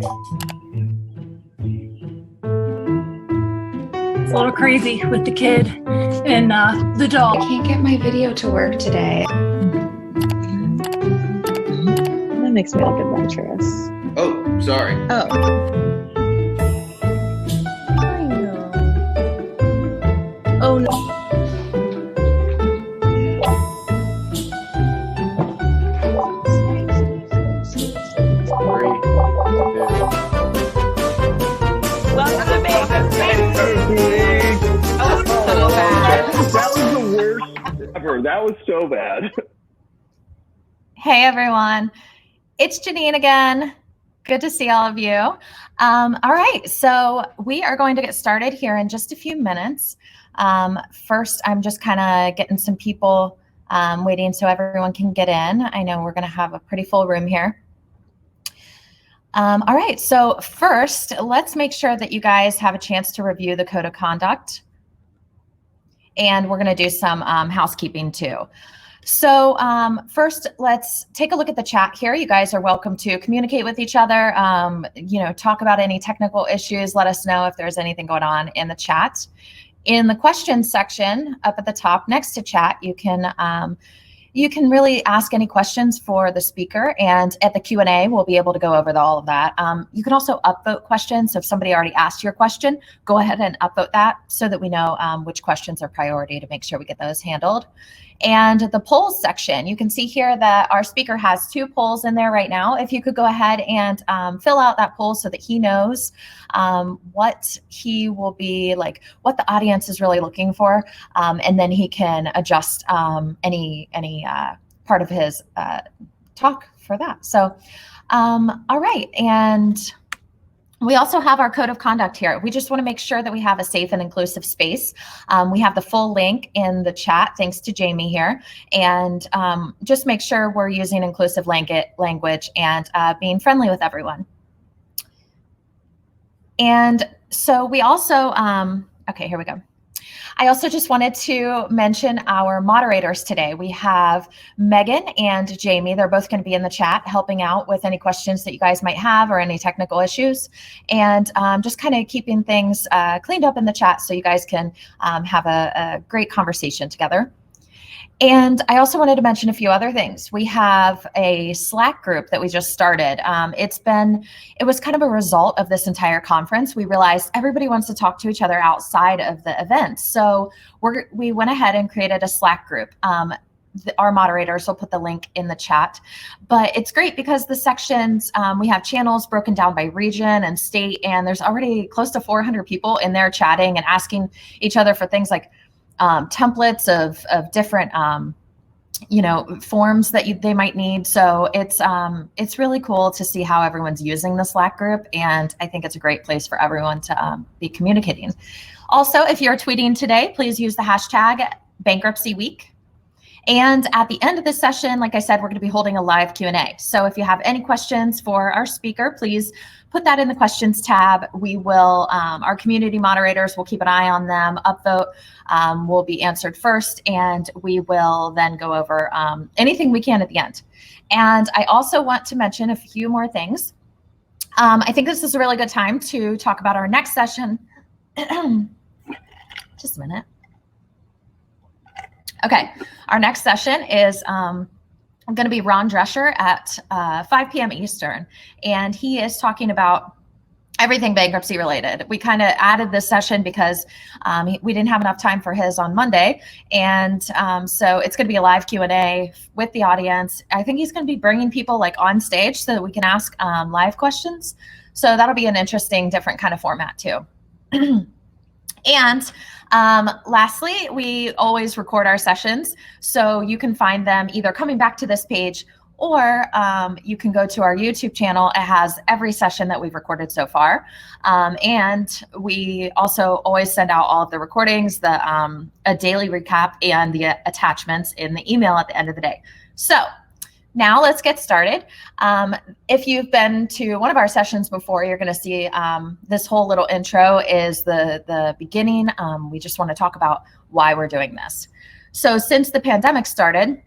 It's a little crazy with the kid and the dog. I can't get my video to work today. That makes me look adventurous. Oh, sorry. Oh. I know. Oh no. That was the worst ever. That was so bad. Hey everyone, it's Janine again. Good to see all of you. All right, so we are going to get started here in just a few minutes. First, I'm just kind of getting some people waiting so everyone can get in. I know we're going to have a pretty full room here. All right, so first, let's make sure that you guys have a chance to review the code of conduct. And we're going to do some housekeeping too. So first, let's take a look at the chat here. You guys are welcome to communicate with each other, talk about any technical issues. Let us know if there's anything going on in the chat. In the questions section up at the top next to chat, you can really ask any questions for the speaker, and at the Q&A, we'll be able to go over all of that. You can also upvote questions. So if somebody already asked your question, go ahead and upvote that so that we know which questions are priority to make sure we get those handled. And the polls section, you can see here that our speaker has 2 polls in there right now. If you could go ahead and fill out that poll so that he knows what he will be like, what the audience is really looking for, and then he can adjust any part of his talk for that. So, all right, and we also have our code of conduct here. We just want to make sure that we have a safe and inclusive space. We have the full link in the chat, thanks to Jamie here. And just make sure we're using inclusive language and being friendly with everyone. And so we also, okay, here we go. I also just wanted to mention our moderators today. We have Megan and Jamie. They're both going to be in the chat helping out with any questions that you guys might have or any technical issues. And just kind of keeping things cleaned up in the chat so you guys can have a great conversation together. And I also wanted to mention a few other things. We have a Slack group that we just started. It was kind of a result of this entire conference. We realized everybody wants to talk to each other outside of the event. So we went ahead and created a Slack group. Our moderators will put the link in the chat, but it's great because the sections, we have channels broken down by region and state, and there's already close to 400 people in there chatting and asking each other for things like templates of different, forms that they might need. So it's really cool to see how everyone's using the Slack group. And I think it's a great place for everyone to be communicating. Also, if you're tweeting today, please use the hashtag bankruptcy week. And at the end of this session, like I said, we're going to be holding a live Q&A. So if you have any questions for our speaker, please put that in the questions tab. We will, our community moderators will keep an eye on them. Upvote will be answered first, and we will then go over anything we can at the end. And I also want to mention a few more things. I think this is a really good time to talk about our next session. Just a minute. Okay, our next session is going to be Ron Drescher at 5 p.m. Eastern, and he is talking about everything bankruptcy related. We kind of added this session because we didn't have enough time for his on Monday, and so it's going to be a live Q&A with the audience. I think he's going to be bringing people like on stage so that we can ask live questions. So that'll be an interesting, different kind of format too. And lastly, we always record our sessions, so you can find them either coming back to this page or you can go to our YouTube channel. It has every session that we've recorded so far. And we also always send out all of the recordings, a daily recap, and the attachments in the email at the end of the day. So now let's get started. If you've been to one of our sessions before, you're going to see this whole little intro is the beginning. We just want to talk about why we're doing this. So since the pandemic started,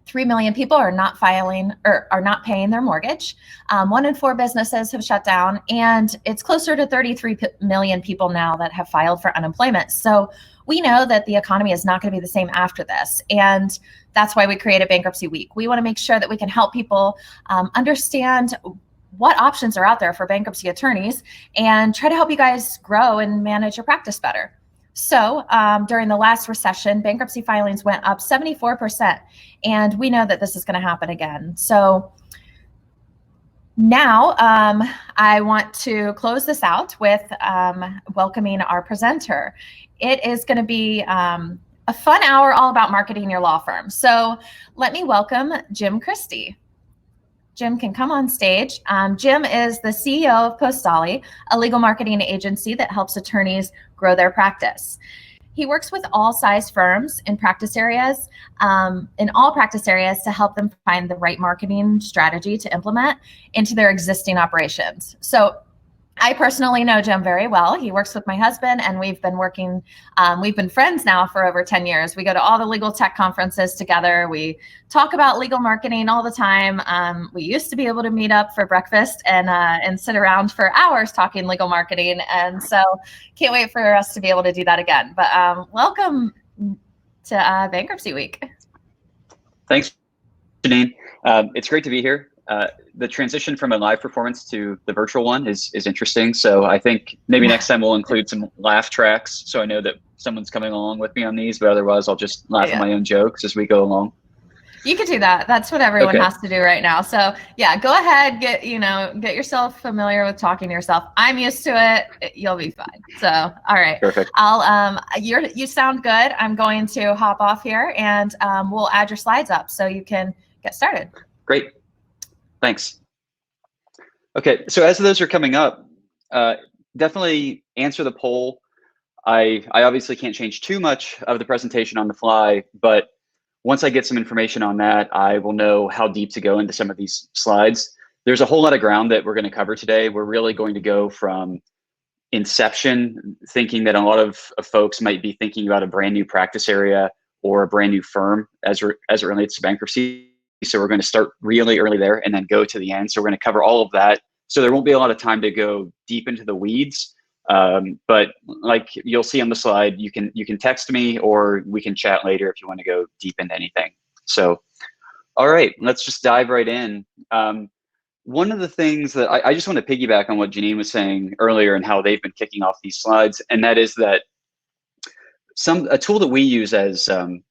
3 million people are not filing or are not paying their mortgage. 1 in 4 businesses have shut down, and it's closer to 33 million people now that have filed for unemployment. So we know that the economy is not going to be the same after this. And that's why we created Bankruptcy Week. We want to make sure that we can help people understand what options are out there for bankruptcy attorneys and try to help you guys grow and manage your practice better. So during the last recession, bankruptcy filings went up 74%, and we know that this is going to happen again. So now I want to close this out with welcoming our presenter. It is going to be a fun hour all about marketing your law firm. So let me welcome Jim Christy. Jim can come on stage. Jim is the CEO of Postali, a legal marketing agency that helps attorneys grow their practice. He works with all size firms in practice areas, to help them find the right marketing strategy to implement into their existing operations. So I personally know Jim very well. He works with my husband, and we've been friends now for over 10 years. We go to all the legal tech conferences together. We talk about legal marketing all the time. We used to be able to meet up for breakfast and sit around for hours talking legal marketing. And so can't wait for us to be able to do that again. But welcome to Bankruptcy Week. Thanks, Janine. It's great to be here. The transition from a live performance to the virtual one is interesting. So I think maybe next time we'll include some laugh tracks, so I know that someone's coming along with me on these, but otherwise I'll just laugh at my own jokes as we go along. You could do that. That's what everyone has to do right now. So yeah, go ahead, get yourself familiar with talking to yourself. I'm used to it. You'll be fine. So, all right. Perfect. You sound good. I'm going to hop off here, and we'll add your slides up so you can get started. Great. Thanks. Okay, so as those are coming up, definitely answer the poll. I obviously can't change too much of the presentation on the fly, but once I get some information on that, I will know how deep to go into some of these slides. There's a whole lot of ground that we're going to cover today. We're really going to go from inception, thinking that a lot of folks might be thinking about a brand new practice area or a brand new firm as it relates to bankruptcy. So we're going to start really early there and then go to the end. So we're going to cover all of that. So there won't be a lot of time to go deep into the weeds. But like you'll see on the slide, you can text me, or we can chat later if you want to go deep into anything. So, all right, let's just dive right in. One of the things that I just want to piggyback on what Janine was saying earlier and how they've been kicking off these slides, and that is that a tool that we use as an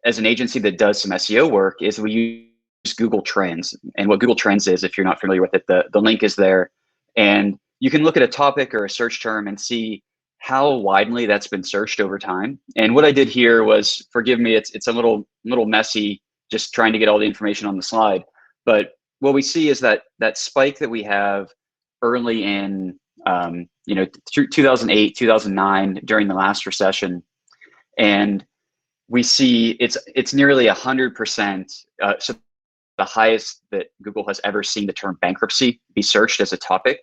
agency that does some SEO work is we use Google Trends. And what Google Trends is, if you're not familiar with it, the link is there. And you can look at a topic or a search term and see how widely that's been searched over time. And what I did here was, forgive me, it's a little messy just trying to get all the information on the slide. But what we see is that spike that we have early in, through 2008, 2009, during the last recession. And we see it's nearly 100%. So the highest that Google has ever seen the term bankruptcy be searched as a topic.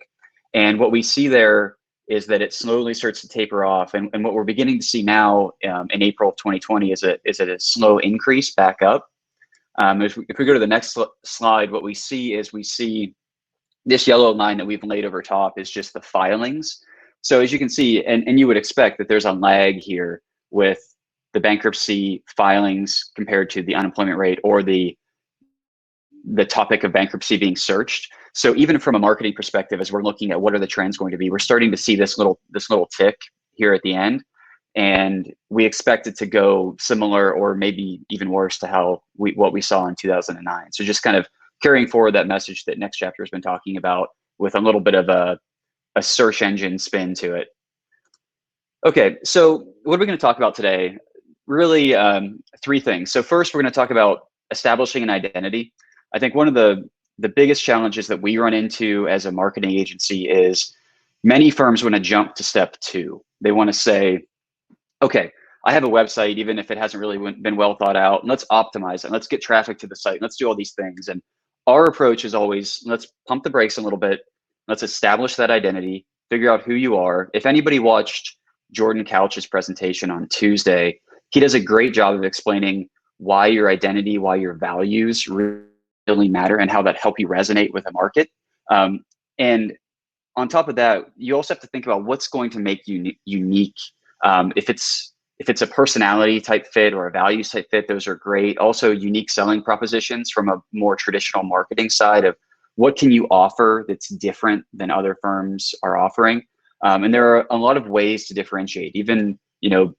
And what we see there is that it slowly starts to taper off. And what we're beginning to see now in April of 2020 is a slow increase back up. If we go to the next slide, what we see is this yellow line that we've laid over top is just the filings. So as you can see, and you would expect that there's a lag here with the bankruptcy filings compared to the unemployment rate or the topic of bankruptcy being searched. So even from a marketing perspective, as we're looking at what are the trends going to be, we're starting to see this little tick here at the end, and we expect it to go similar or maybe even worse to what we saw in 2009. So just kind of carrying forward that message that Next Chapter has been talking about with a little bit of a search engine spin to it. Okay, so what are we going to talk about today? Really, 3 things. So first, we're going to talk about establishing an identity. I think one of the biggest challenges that we run into as a marketing agency is many firms want to jump to step 2. They want to say, okay, I have a website, even if it hasn't really been well thought out. Let's optimize it. Let's get traffic to the site. Let's do all these things. And our approach is always, let's pump the brakes a little bit. Let's establish that identity, figure out who you are. If anybody watched Jordan Couch's presentation on Tuesday, he does a great job of explaining why your identity, why your values really matter and how that help you resonate with the market. And on top of that, you also have to think about what's going to make you unique. If it's a personality type fit or a values type fit, those are great. Also, unique selling propositions from a more traditional marketing side of what can you offer that's different than other firms are offering. And there are a lot of ways to differentiate. Even,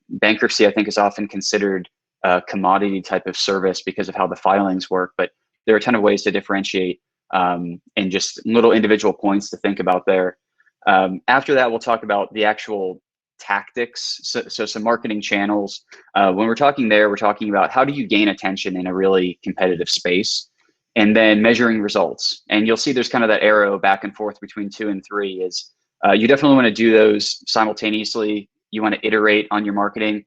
bankruptcy, I think, is often considered a commodity type of service because of how the filings work, but there are a ton of ways to differentiate, and just little individual points to think about there. After that, we'll talk about the actual tactics. So some marketing channels. When we're talking there, we're talking about how do you gain attention in a really competitive space, and then measuring results. And you'll see there's kind of that arrow back and forth between 2 and 3 is you definitely want to do those simultaneously. You want to iterate on your marketing.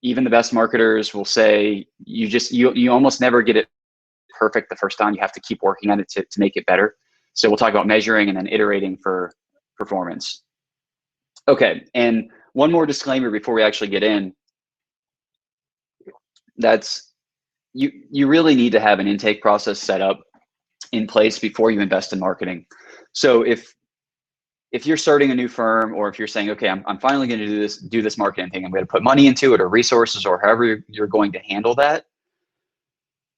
Even the best marketers will say you almost never get it perfect the first time. You have to keep working on it to make it better. So we'll talk about measuring and then iterating for performance. Okay, and one more disclaimer before we actually get in. That's you really need to have an intake process set up in place before you invest in marketing. So if you're starting a new firm, or if you're saying, okay, I'm finally going to do this marketing thing, I'm going to put money into it or resources or however you're going to handle that,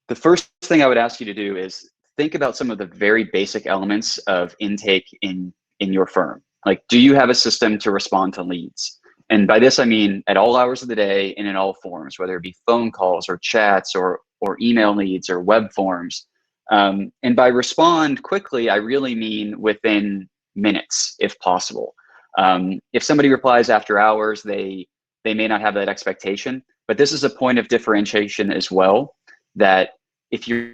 the first thing I would ask you to do is think about some of the very basic elements of intake in your firm. Like, do you have a system to respond to leads? And by this, I mean at all hours of the day and in all forms, whether it be phone calls or chats or email leads or web forms. And by respond quickly, I really mean within minutes, if possible. If somebody replies after hours, they may not have that expectation, but this is a point of differentiation as well, that if you're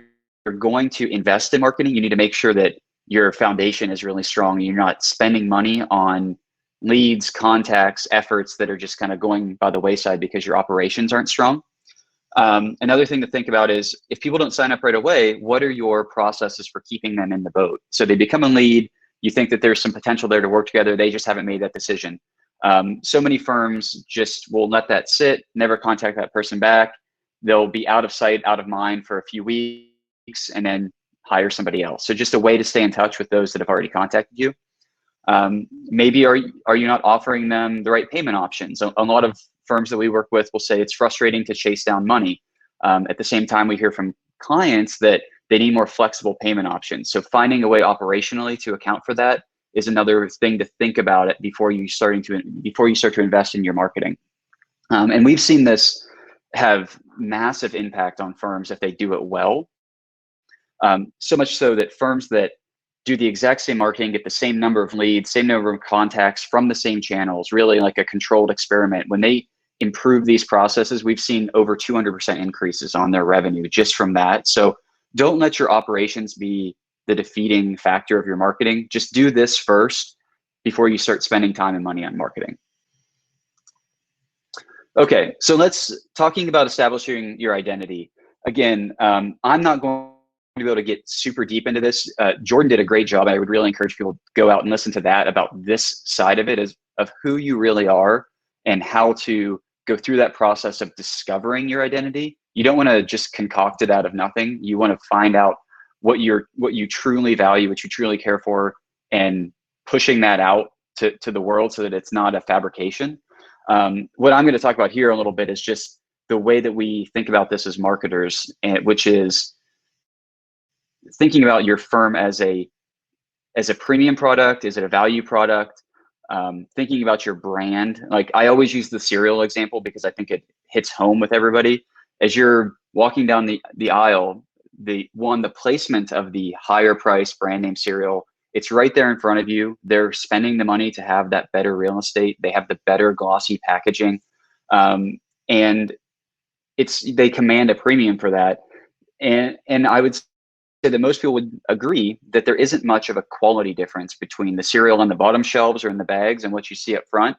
going to invest in marketing, you need to make sure that your foundation is really strong. You're not spending money on leads, contacts, efforts that are just kind of going by the wayside because your operations aren't strong. Another thing to think about is if people don't sign up right away, what are your processes for keeping them in the boat? So they become a lead, you think that there's some potential there to work together, they just haven't made that decision. So many firms just will let that sit, never contact that person back. They'll be out of sight, out of mind for a few weeks and then hire somebody else. So just a way to stay in touch with those that have already contacted you. Maybe are you not offering them the right payment options? A lot of firms that we work with will say it's frustrating to chase down money. At the same time, we hear from clients that they need more flexible payment options. So finding a way operationally to account for that is another thing to think about it before you start to invest in your marketing. And we've seen this have massive impact on firms if they do it well. So much so that firms that do the exact same marketing, get the same number of leads, same number of contacts from the same channels, really like a controlled experiment. When they improve these processes, we've seen over 200% increases on their revenue just from that. So don't let your operations be the defeating factor of your marketing. Just do this first before you start spending time and money on marketing. Okay, so talking about establishing your identity. Again, I'm not going to be able to get super deep into this. Jordan did a great job. I would really encourage people to go out and listen to that about this side of it, of who you really are and how to go through that process of discovering your identity. You don't want to just concoct it out of nothing. You want to find out what you truly value, what you truly care for, and pushing that out to the world so that it's not a fabrication. What I'm going to talk about here a little bit is just the way that we think about this as marketers, which is thinking about your firm as a premium product. Is it a value product? Thinking about your brand. Like I always use the cereal example because I think it hits home with everybody. As you're walking down the aisle, the placement of the higher price brand name cereal, it's right there in front of you. They're spending the money to have that better real estate. They have the better glossy packaging. And they command a premium for that. And I would say that most people would agree that there isn't much of a quality difference between the cereal on the bottom shelves or in the bags and what you see up front,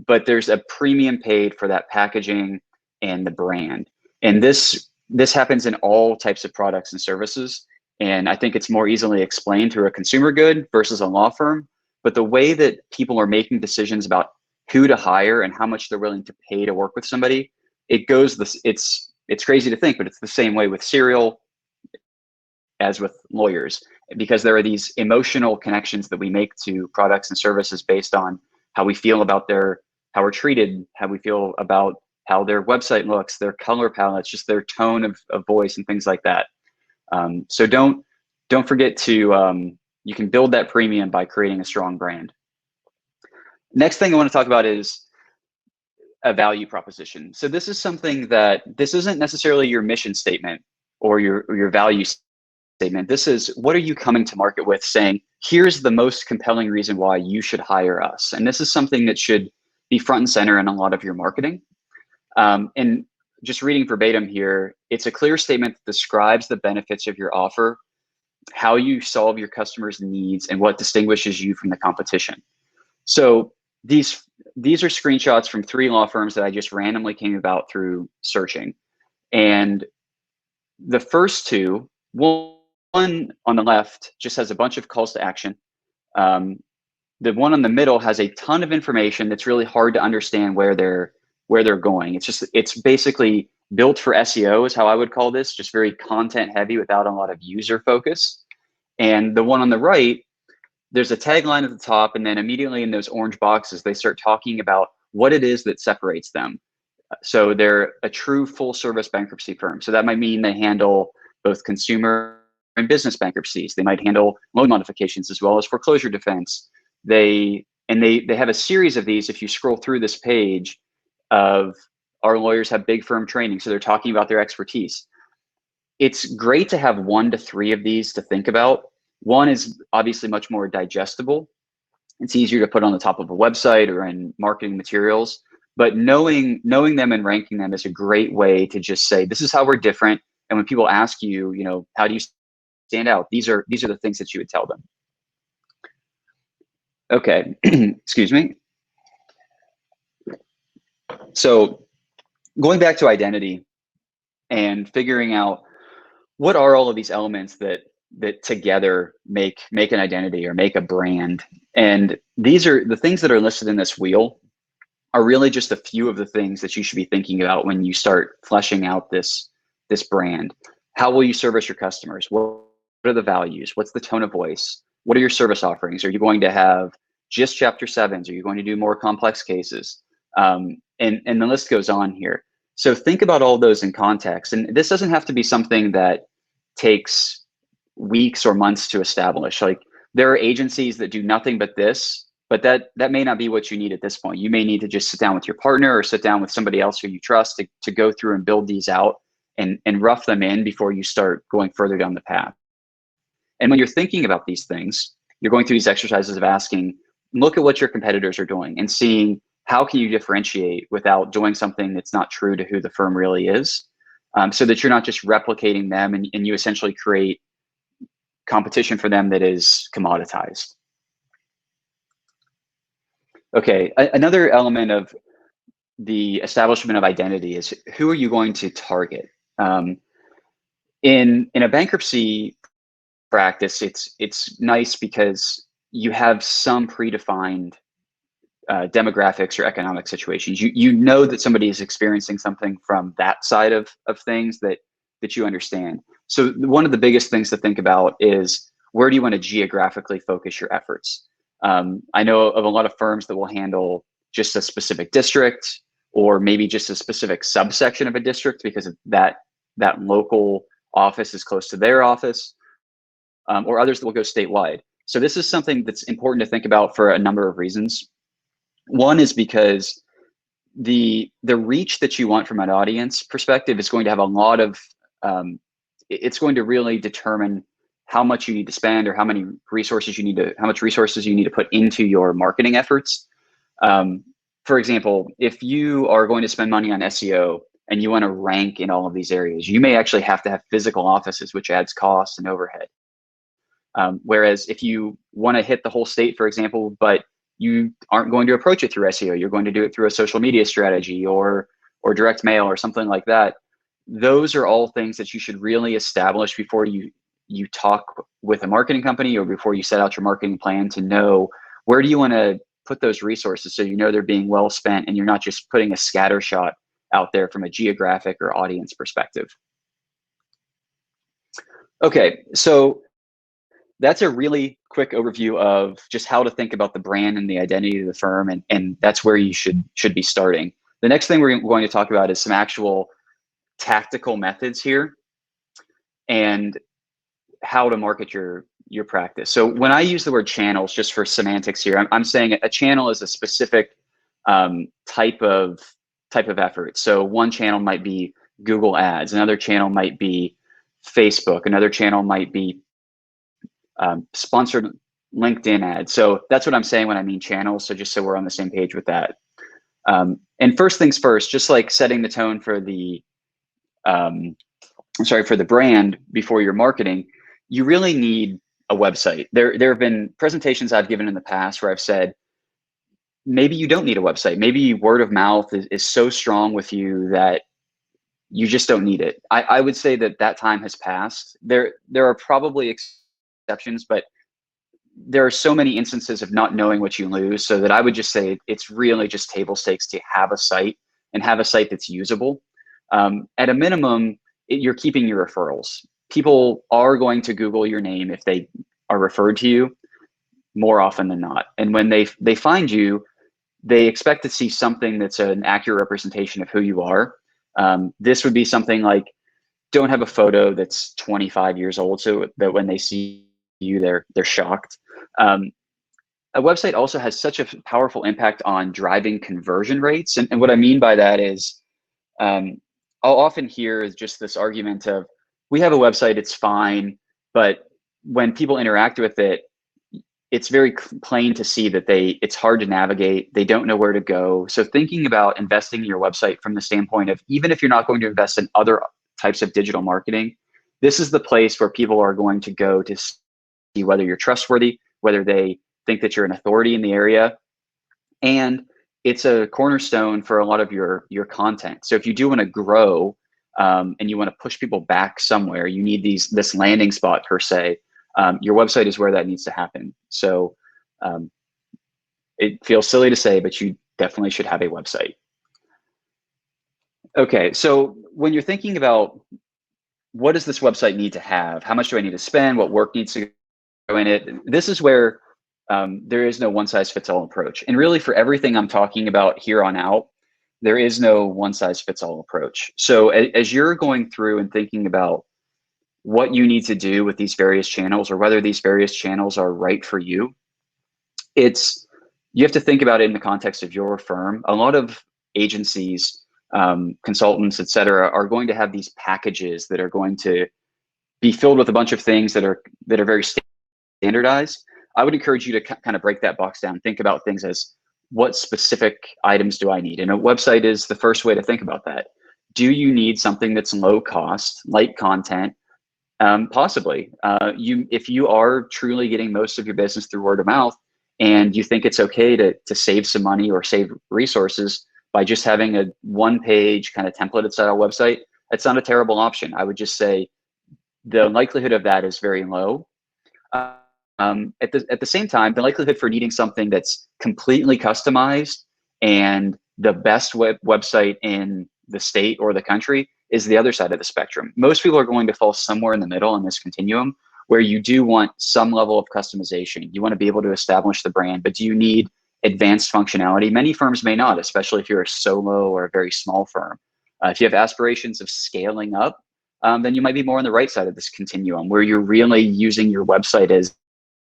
but there's a premium paid for that packaging and the brand. And this happens in all types of products and services. And I think it's more easily explained through a consumer good versus a law firm. But the way that people are making decisions about who to hire and how much they're willing to pay to work with somebody it goes this. It's crazy to think, but it's the same way with cereal as with lawyers, because there are these emotional connections that we make to products and services based on how we feel about how we're treated, how we feel about how their website looks, their color palettes, just their tone of voice and things like that. So don't forget to, you can build that premium by creating a strong brand. Next thing I want to talk about is a value proposition. So this is something that, this isn't necessarily your mission statement or your value statement. This is, what are you coming to market with, saying, here's the most compelling reason why you should hire us. And this is something that should be front and center in a lot of your marketing. And just reading verbatim here, it's a clear statement that describes the benefits of your offer, how you solve your customers' needs, and what distinguishes you from the competition. So these are screenshots from 3 law firms that I just randomly came about through searching. And the first 2, one on the left just has a bunch of calls to action. The one on the middle has a ton of information that's really hard to understand where they're going. It's basically built for SEO is how I would call this, just very content heavy without a lot of user focus. And the one on the right, there's a tagline at the top, and then immediately in those orange boxes, they start talking about what it is that separates them. So they're a true full service bankruptcy firm. So that might mean they handle both consumer and business bankruptcies. They might handle loan modifications as well as foreclosure defense. They have a series of these. If you scroll through this page of our lawyers have big firm training, so they're talking about their expertise. It's great to have 1 to 3 of these to think about. One is obviously much more digestible. It's easier to put on the top of a website or in marketing materials, but knowing them and ranking them is a great way to just say, this is how we're different. And when people ask you, how do you stand out? These are the things that you would tell them. Okay, excuse me. So going back to identity and figuring out what are all of these elements that together make an identity or make a brand. And these are the things that are listed in this wheel are really just a few of the things that you should be thinking about when you start fleshing out this brand. How will you service your customers? What are the values? What's the tone of voice? What are your service offerings? Are you going to have just Chapter 7s? Are you going to do more complex cases? And the list goes on here. So think about all those in context. And this doesn't have to be something that takes weeks or months to establish. Like, there are agencies that do nothing but this, but that may not be what you need at this point. You may need to just sit down with your partner or sit down with somebody else who you trust to go through and build these out and rough them in before you start going further down the path. And when you're thinking about these things, you're going through these exercises of asking, look at what your competitors are doing and seeing how can you differentiate without doing something that's not true to who the firm really is, so that you're not just replicating them and you essentially create competition for them that is commoditized. Okay, another element of the establishment of identity is, who are you going to target? In a bankruptcy practice, it's nice because you have some predefined demographics or economic situations. You know that somebody is experiencing something from that side of things that you understand. So one of the biggest things to think about is, where do you want to geographically focus your efforts? I know of a lot of firms that will handle just a specific district, or maybe just a specific subsection of a district because that local office is close to their office, or others that will go statewide. So this is something that's important to think about for a number of reasons. One is because the reach that you want from an audience perspective is going to have a lot of, it's going to really determine how much you need to spend or how much resources you need to put into your marketing efforts. For example, if you are going to spend money on SEO and you want to rank in all of these areas, you may actually have to have physical offices, which adds cost and overhead. Whereas if you want to hit the whole state, for example, but you aren't going to approach it through SEO, you're going to do it through a social media strategy or direct mail or something like that. Those are all things that you should really establish before you talk with a marketing company or before you set out your marketing plan, to know where do you want to put those resources so you know they're being well spent and you're not just putting a scatter shot out there from a geographic or audience perspective. Okay, so that's a really quick overview of just how to think about the brand and the identity of the firm, and that's where you should be starting. The next thing we're going to talk about is some actual tactical methods here and how to market your practice. So when I use the word channels, just for semantics here, I'm saying a channel is a specific type of effort. So one channel might be Google Ads, another channel might be Facebook, another channel might be sponsored LinkedIn ads. So that's what I'm saying when I mean channels. So just so we're on the same page with that. And first things first, just like setting the tone for the for the brand before you're marketing, you really need a website. There have been presentations I've given in the past where I've said, maybe you don't need a website. Maybe word of mouth is so strong with you that you just don't need it. I would say that time has passed. There are probably exceptions, but there are so many instances of not knowing what you lose, so that I would just say it's really just table stakes to have a site and have a site that's usable. At a minimum, you're keeping your referrals. People are going to Google your name if they are referred to you more often than not. And when they find you, they expect to see something that's an accurate representation of who you are. This would be something like, don't have a photo that's 25 years old so that when they see you, they're shocked. A website also has such a powerful impact on driving conversion rates. And what I mean by that is, I'll often hear just this argument of, we have a website, it's fine, but when people interact with it, it's very plain to see that it's hard to navigate. They don't know where to go. So thinking about investing in your website from the standpoint of, even if you're not going to invest in other types of digital marketing, this is the place where people are going to go to see whether you're trustworthy, whether they think that you're an authority in the area. And it's a cornerstone for a lot of your content. So if you do want to grow and you want to push people back somewhere, you need this landing spot per se. Your website is where that needs to happen. So it feels silly to say, but you definitely should have a website. Okay, so when you're thinking about what does this website need to have, how much do I need to spend, what work needs to go in it, this is where there is no one-size-fits-all approach. And really, for everything I'm talking about here on out, there is no one-size-fits-all approach. So as you're going through and thinking about what you need to do with these various channels, or whether these various channels are right for you, you have to think about it in the context of your firm. A lot of agencies, consultants, et cetera, are going to have these packages that are going to be filled with a bunch of things that are very standardized. I would encourage you to kind of break that box down. Think about things as, what specific items do I need? And a website is the first way to think about that. Do you need something that's low cost, light content? Possibly. If you are truly getting most of your business through word of mouth, and you think it's okay to save some money or save resources by just having a one-page kind of templated style website, that's not a terrible option. I would just say the likelihood of that is very low. At the same time, the likelihood for needing something that's completely customized and the best website in the state or the country is the other side of the spectrum. Most people are going to fall somewhere in the middle in this continuum, where you do want some level of customization. You want to be able to establish the brand, but do you need advanced functionality? Many firms may not, especially if you're a solo or a very small firm. If you have aspirations of scaling up, then you might be more on the right side of this continuum, where you're really using your website as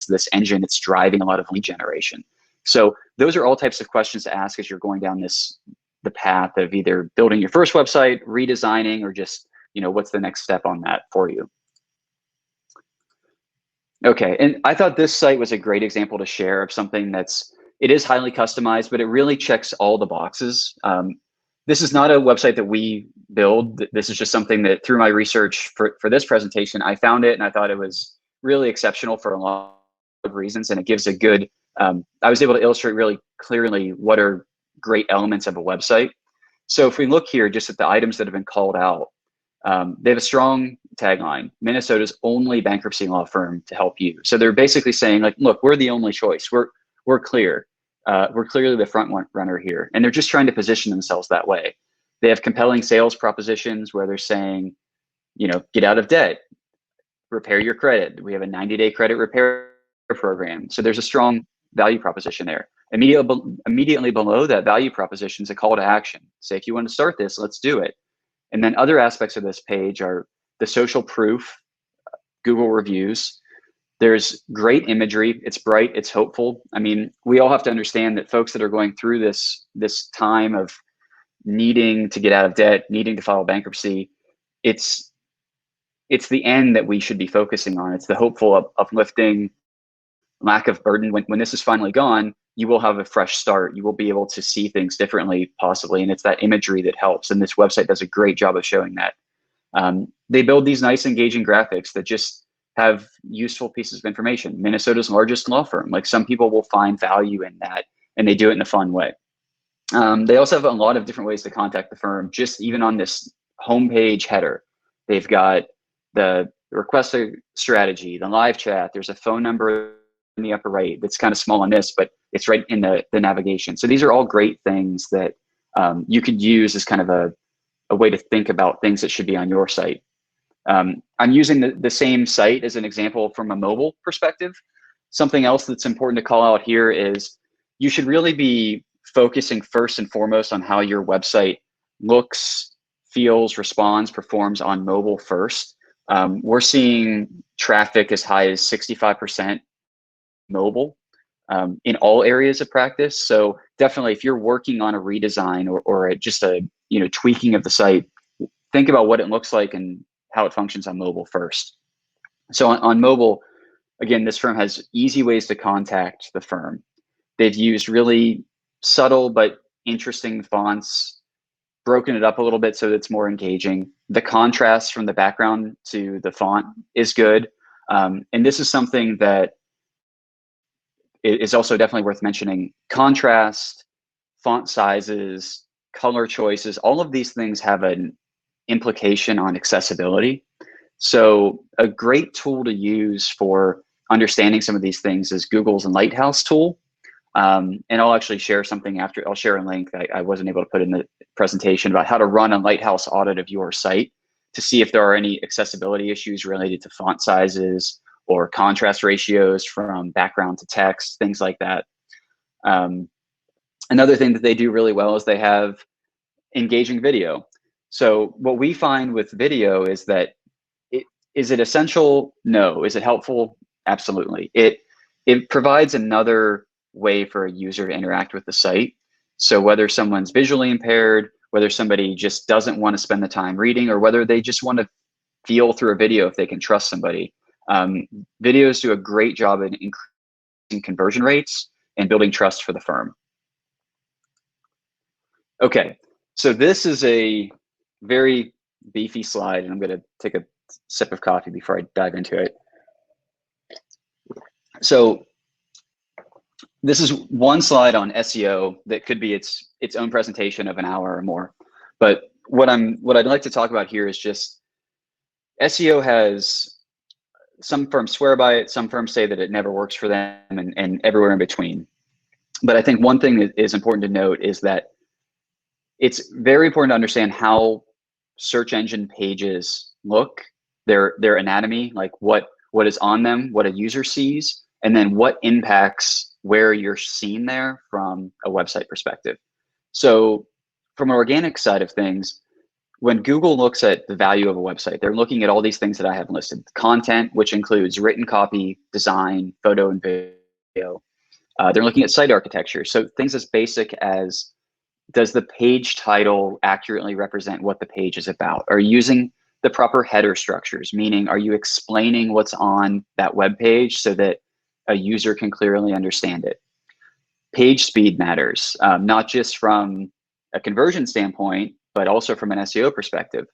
this engine that's driving a lot of lead generation. So those are all types of questions to ask as you're going down the path of either building your first website, redesigning, or just, what's the next step on that for you. Okay, and I thought this site was a great example to share of something it is highly customized, but it really checks all the boxes. This is not a website that we build. This is just something that, through my research for this presentation, I found it and I thought it was really exceptional for a lot of reasons, and it gives a good, I was able to illustrate really clearly what are great elements of a website. So if we look here just at the items that have been called out, they have a strong tagline: Minnesota's only bankruptcy law firm to help you. So they're basically saying, like, look, we're the only choice. We're clear. We're clearly the front runner here. And they're just trying to position themselves that way. They have compelling sales propositions where they're saying, get out of debt, repair your credit. We have a 90-day credit repair program. So there's a strong value proposition there. Immediately below that value proposition is a call to action. Say, if you want to start this, let's do it. And then other aspects of this page are the social proof, Google reviews. There's great imagery. It's bright. It's hopeful. I mean, we all have to understand that folks that are going through this time of needing to get out of debt, needing to file bankruptcy, it's the end that we should be focusing on. It's the hopeful, uplifting, lack of burden. When this is finally gone, you will have a fresh start. You will be able to see things differently, possibly. And it's that imagery that helps. And this website does a great job of showing that. They build these nice, engaging graphics that just have useful pieces of information. Minnesota's largest law firm. Like, some people will find value in that, and they do it in a fun way. They also have a lot of different ways to contact the firm. Just even on this homepage header, they've got the request a strategy, the live chat. There's a phone number in the upper right that's kind of small on this, but it's right in the navigation. So these are all great things that you could use as kind of a way to think about things that should be on your site. I'm using the same site as an example from a mobile perspective. Something else that's important to call out here is you should really be focusing first and foremost on how your website looks, feels, responds, performs on mobile first. We're seeing traffic as high as 65% mobile in all areas of practice. So definitely, if you're working on a redesign or just a tweaking of the site, think about what it looks like and how it functions on mobile first. So on mobile, again, this firm has easy ways to contact the firm. They've used really subtle but interesting fonts, broken it up a little bit so that it's more engaging. The contrast from the background to the font is good. And this is something that is also definitely worth mentioning. Contrast, font sizes, color choices, all of these things have an implication on accessibility. So a great tool to use for understanding some of these things is Google's Lighthouse tool. And I'll actually share something after. I'll share a link that I wasn't able to put in the presentation about how to run a Lighthouse audit of your site to see if there are any accessibility issues related to font sizes or contrast ratios from background to text, things like that. Another thing that they do really well is they have engaging video. So what we find with video is that is it essential? No. Is it helpful? Absolutely. It provides another way for a user to interact with the site. So whether someone's visually impaired, whether somebody just doesn't want to spend the time reading, or whether they just want to feel through a video if they can trust somebody, videos do a great job in increasing conversion rates and building trust for the firm. Okay, so this is a very beefy slide, and I'm going to take a sip of coffee before I dive into it. So this is one slide on SEO that could be its own presentation of an hour or more. But what I'd like to talk about here is just SEO has, some firms swear by it, some firms say that it never works for them, and everywhere in between. But I think one thing that is important to note is that it's very important to understand how search engine pages look, their anatomy, like what is on them, what a user sees, and then what impacts where you're seen there from a website perspective. So from an organic side of things, when Google looks at the value of a website, they're looking at all these things that I have listed. Content, which includes written copy, design, photo, and video. They're looking at site architecture. So things as basic as, does the page title accurately represent what the page is about? Are you using the proper header structures? Meaning, are you explaining what's on that web page so that a user can clearly understand it? Page speed matters, not just from a conversion standpoint, but also from an SEO perspective.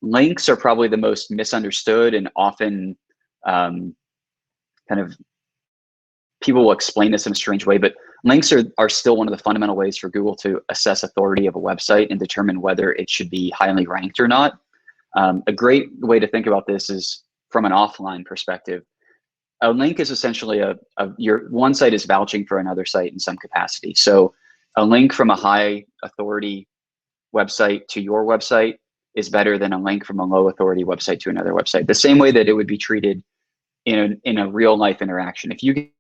Links are probably the most misunderstood, and often kind of people will explain this in a strange way, but links are still one of the fundamental ways for Google to assess authority of a website and determine whether it should be highly ranked or not. A great way to think about this is from an offline perspective. A link is essentially your one site is vouching for another site in some capacity. So a link from a high authority website to your website is better than a link from a low authority website to another website. The same way that it would be treated in a real life interaction. If you get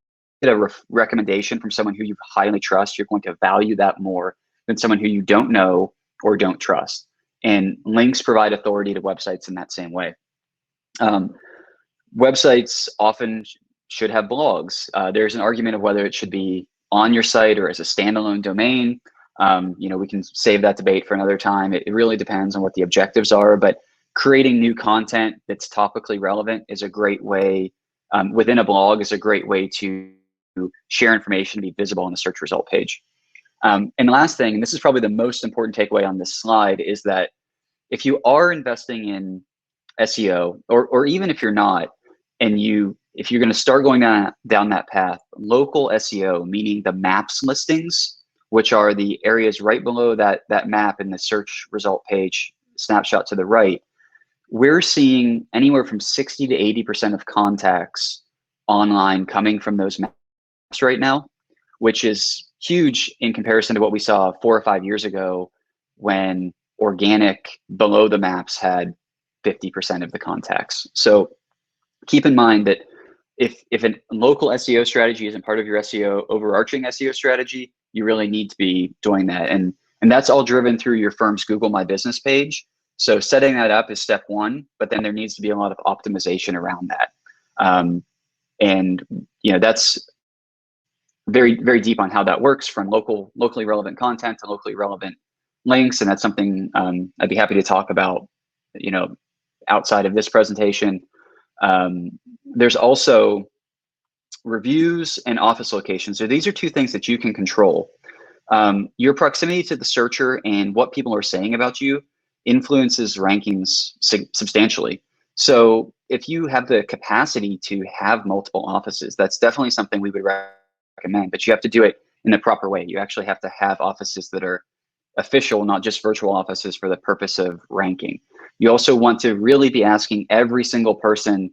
a recommendation from someone who you highly trust, you're going to value that more than someone who you don't know or don't trust. And links provide authority to websites in that same way. Websites often should have blogs. There's an argument of whether it should be on your site or as a standalone domain. We can save that debate for another time. It really depends on what the objectives are, but creating new content that's topically relevant is a great way, within a blog is a great way to share information, be visible on the search result page. And the last thing, and this is probably the most important takeaway on this slide, is that if you are investing in SEO, or even if you're not, and if you're going to start going down that path, local SEO, meaning the maps listings, which are the areas right below that map in the search result page snapshot to the right, we're seeing anywhere from 60 to 80% of contacts online coming from those maps right now, which is huge in comparison to what we saw 4 or 5 years ago when organic below the maps had 50% of the contacts. So keep in mind that if a local SEO strategy isn't part of your overarching SEO strategy, you really need to be doing that. And that's all driven through your firm's Google My Business page. So setting that up is step one, but then there needs to be a lot of optimization around that. And that's very, very deep on how that works, from locally relevant content to locally relevant links. And that's something I'd be happy to talk about, outside of this presentation. There's also reviews and office locations. So these are two things that you can control. Your proximity to the searcher and what people are saying about you influences rankings substantially. So if you have the capacity to have multiple offices, that's definitely something we would recommend, but you have to do it in the proper way. You actually have to have offices that are official, not just virtual offices for the purpose of ranking. You also want to really be asking every single person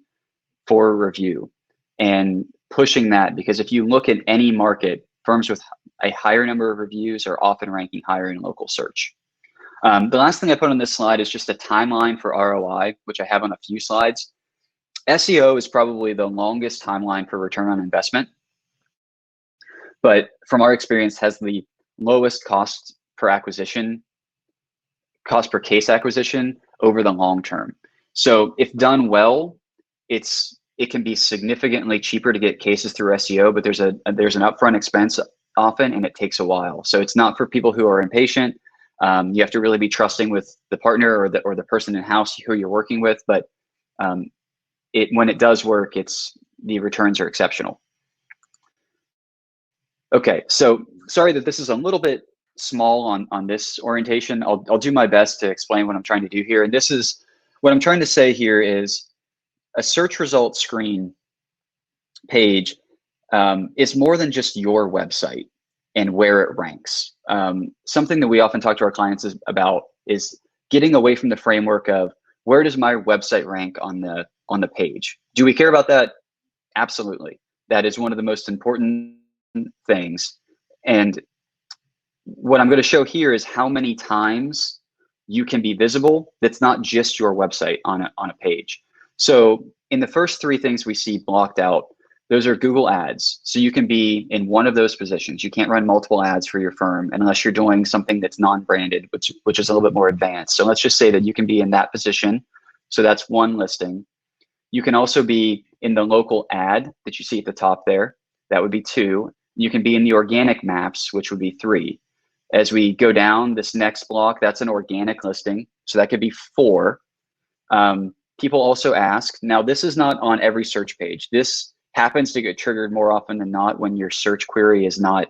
for a review and pushing that, because if you look at any market, firms with a higher number of reviews are often ranking higher in local search. The last thing I put on this slide is just a timeline for ROI, which I have on a few slides. SEO is probably the longest timeline for return on investment, but from our experience has the lowest cost per case acquisition over the long term. So if done well, it can be significantly cheaper to get cases through SEO, but there's an upfront expense often, and it takes a while. So it's not for people who are impatient. You have to really be trusting with the partner or the person in-house who you're working with, but when it does work, the returns are exceptional. Okay, so sorry that this is a little bit small on this orientation. I'll do my best to explain what I'm trying to do here. And this is what I'm trying to say here is a search results screen page is more than just your website and where it ranks. Something that we often talk to our clients about is getting away from the framework of where does my website rank on the page. Do we care about that? Absolutely. That is one of the most important things. And what I'm going to show here is how many times you can be visible that's not just your website on a page. So in the first three things we see blocked out, those are Google ads. So you can be in one of those positions. You can't run multiple ads for your firm unless you're doing something that's non-branded, which is a little bit more advanced. So let's just say that you can be in that position. So that's one listing. You can also be in the local ad that you see at the top there. That would be 2. You can be in the organic maps, which would be 3. As we go down this next block, that's an organic listing. So that could be 4. People also ask, now this is not on every search page. This happens to get triggered more often than not when your search query is not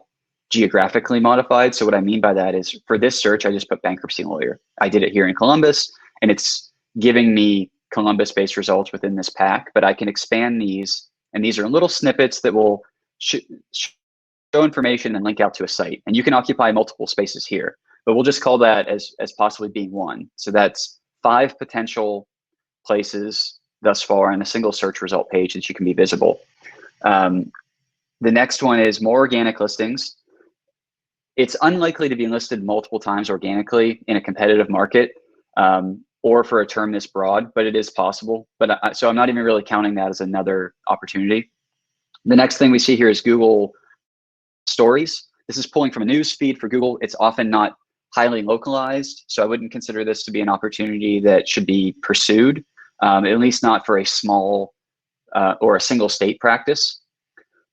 geographically modified. So what I mean by that is for this search, I just put bankruptcy lawyer. I did it here in Columbus, and it's giving me Columbus-based results within this pack, but I can expand these, and these are little snippets that will show information and link out to a site. And you can occupy multiple spaces here, but we'll just call that as possibly being 1. So that's 5 potential places thus far on a single search result page that you can be visible. The next one is more organic listings. It's unlikely to be listed multiple times organically in a competitive market, or for a term this broad, but it is possible. So I'm not even really counting that as another opportunity. The next thing we see here is Google Stories. This is pulling from a news feed for Google. It's often not highly localized, so I wouldn't consider this to be an opportunity that should be pursued, at least not for a small or a single state practice.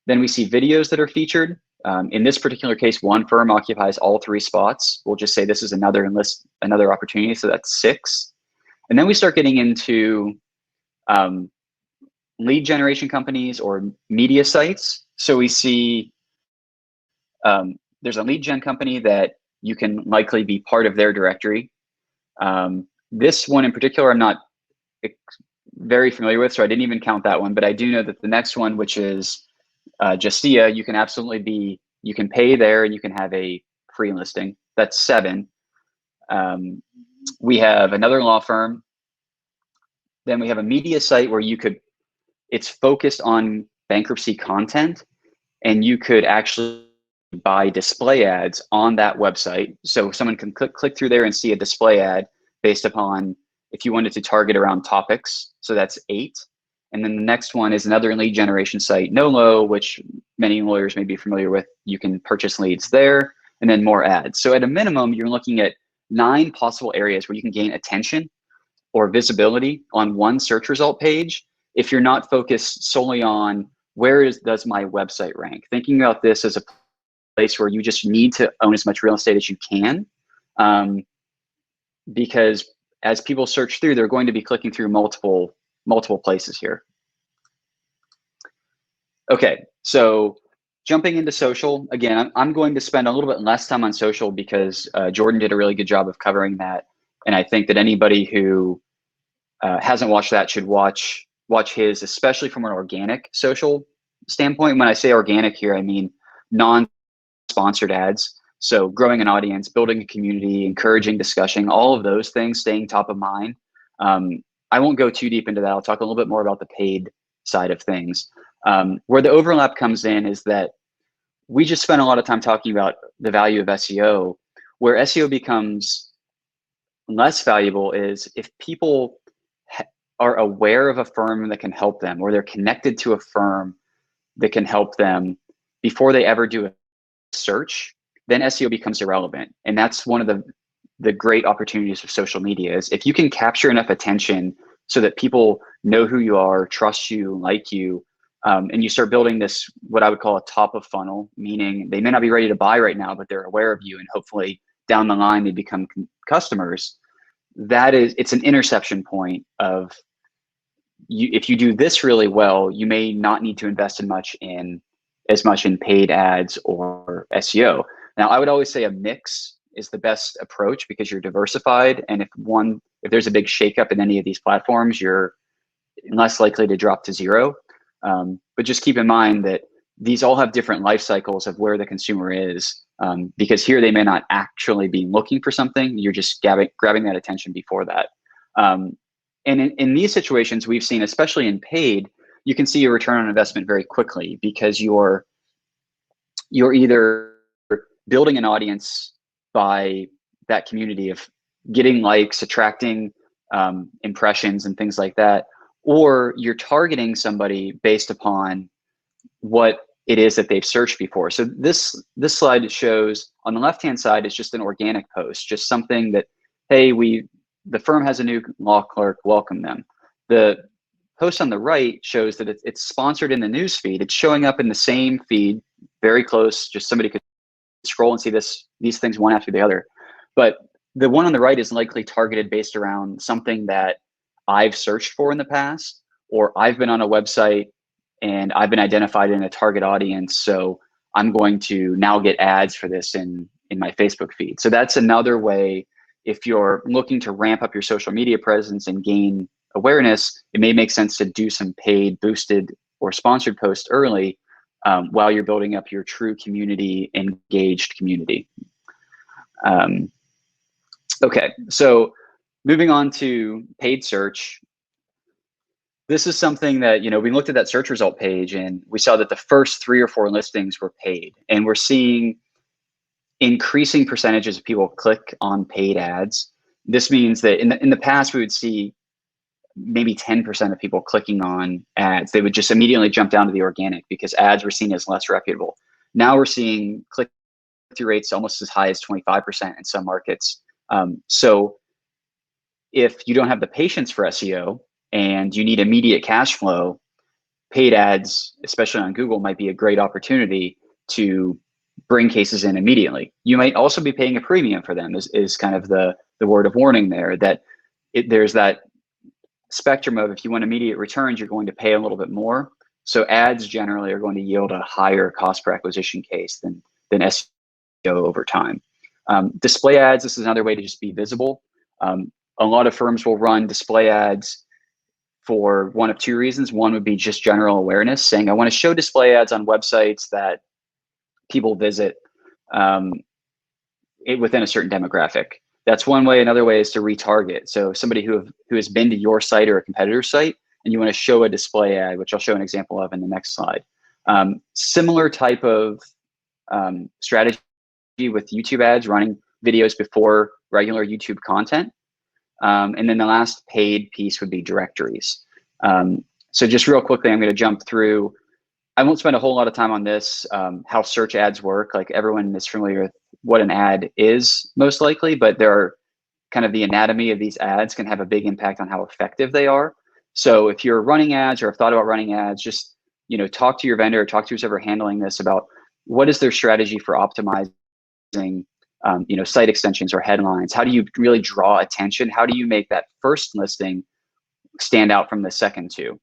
Then we see videos that are featured. In this particular case, one firm occupies all 3 spots. We'll just say this is another opportunity, so that's 6. And then we start getting into lead generation companies or media sites. So we see there's a lead gen company that you can likely be part of their directory. This one in particular, I'm not very familiar with, so I didn't even count that one, but I do know that the next one, which is Justia, you can absolutely be, you can pay there and you can have a free listing. That's 7. We have another law firm. Then we have a media site where it's focused on bankruptcy content, and you could actually buy display ads on that website. So someone can click through there and see a display ad based upon if you wanted to target around topics. So that's 8. And then the next one is another lead generation site, Nolo, which many lawyers may be familiar with. You can purchase leads there, and then more ads. So at a minimum, you're looking at 9 possible areas where you can gain attention or visibility on one search result page if you're not focused solely on does my website rank. Thinking about this as a place where you just need to own as much real estate as you can, because as people search through, they're going to be clicking through multiple places here. Okay, so jumping into social, again, I'm going to spend a little bit less time on social because Jordan did a really good job of covering that. And I think that anybody who hasn't watched that should watch his, especially from an organic social standpoint. When I say organic here, I mean non-sponsored ads. So growing an audience, building a community, encouraging discussion, all of those things staying top of mind. I won't go too deep into that. I'll talk a little bit more about the paid side of things. Where the overlap comes in is that we just spent a lot of time talking about the value of SEO. Where SEO becomes less valuable is if people are aware of a firm that can help them, or they're connected to a firm that can help them before they ever do a search, then SEO becomes irrelevant. And that's one of the great opportunities of social media is if you can capture enough attention so that people know who you are, trust you, like you, and you start building this, what I would call a top of funnel, meaning they may not be ready to buy right now, but they're aware of you, and hopefully down the line they become customers. It's an interception point of if you do this really well, you may not need to invest as much in paid ads or SEO. Now, I would always say a mix is the best approach because you're diversified, and if there's a big shakeup in any of these platforms, you're less likely to drop to 0. But just keep in mind that these all have different life cycles of where the consumer is, because here they may not actually be looking for something. You're just grabbing that attention before that. And in these situations, we've seen, especially in paid, you can see a return on investment very quickly because you're either building an audience by that community of getting likes, attracting impressions and things like that, or you're targeting somebody based upon what it is that they've searched before. So this slide shows on the left-hand side is just an organic post, just something that, hey, the firm has a new law clerk, welcome them. The post on the right shows that it's sponsored in the news feed. It's showing up in the same feed, very close, just somebody could scroll and see these things one after the other. But the one on the right is likely targeted based around something that I've searched for in the past, or I've been on a website and I've been identified in a target audience. So I'm going to now get ads for this in my Facebook feed. So that's another way. If you're looking to ramp up your social media presence and gain awareness, it may make sense to do some paid, boosted, or sponsored posts early while you're building up your true community, engaged community. Okay, so moving on to paid search. This is something that, we looked at that search result page and we saw that the first 3 or 4 listings were paid. And we're seeing increasing percentages of people click on paid ads. This means that in the past, we would see maybe 10% of people clicking on ads. They would just immediately jump down to the organic because ads were seen as less reputable. Now we're seeing click-through rates almost as high as 25% in some markets. So if you don't have the patience for SEO and you need immediate cash flow, paid ads, especially on Google, might be a great opportunity to bring cases in immediately. You might also be paying a premium for them is kind of the word of warning there, that there's that spectrum of, if you want immediate returns, you're going to pay a little bit more. So ads generally are going to yield a higher cost per acquisition case than SEO over time. Display ads, this is another way to just be visible. A lot of firms will run display ads for one of two reasons. One would be just general awareness, saying I want to show display ads on websites that people visit within a certain demographic. That's one way. Another way is to retarget. So somebody who has been to your site or a competitor's site, and you want to show a display ad, which I'll show an example of in the next slide. Similar type of strategy with YouTube ads, running videos before regular YouTube content. And then the last paid piece would be directories. So just real quickly, I'm going to jump through. I won't spend a whole lot of time on this, how search ads work. Like, everyone is familiar with what an ad is most likely, but there are kind of the anatomy of these ads can have a big impact on how effective they are. So if you're running ads or have thought about running ads, just, talk to your vendor, or talk to whoever handling this about what is their strategy for optimizing site extensions or headlines. How do you really draw attention? How do you make that first listing stand out from the second two?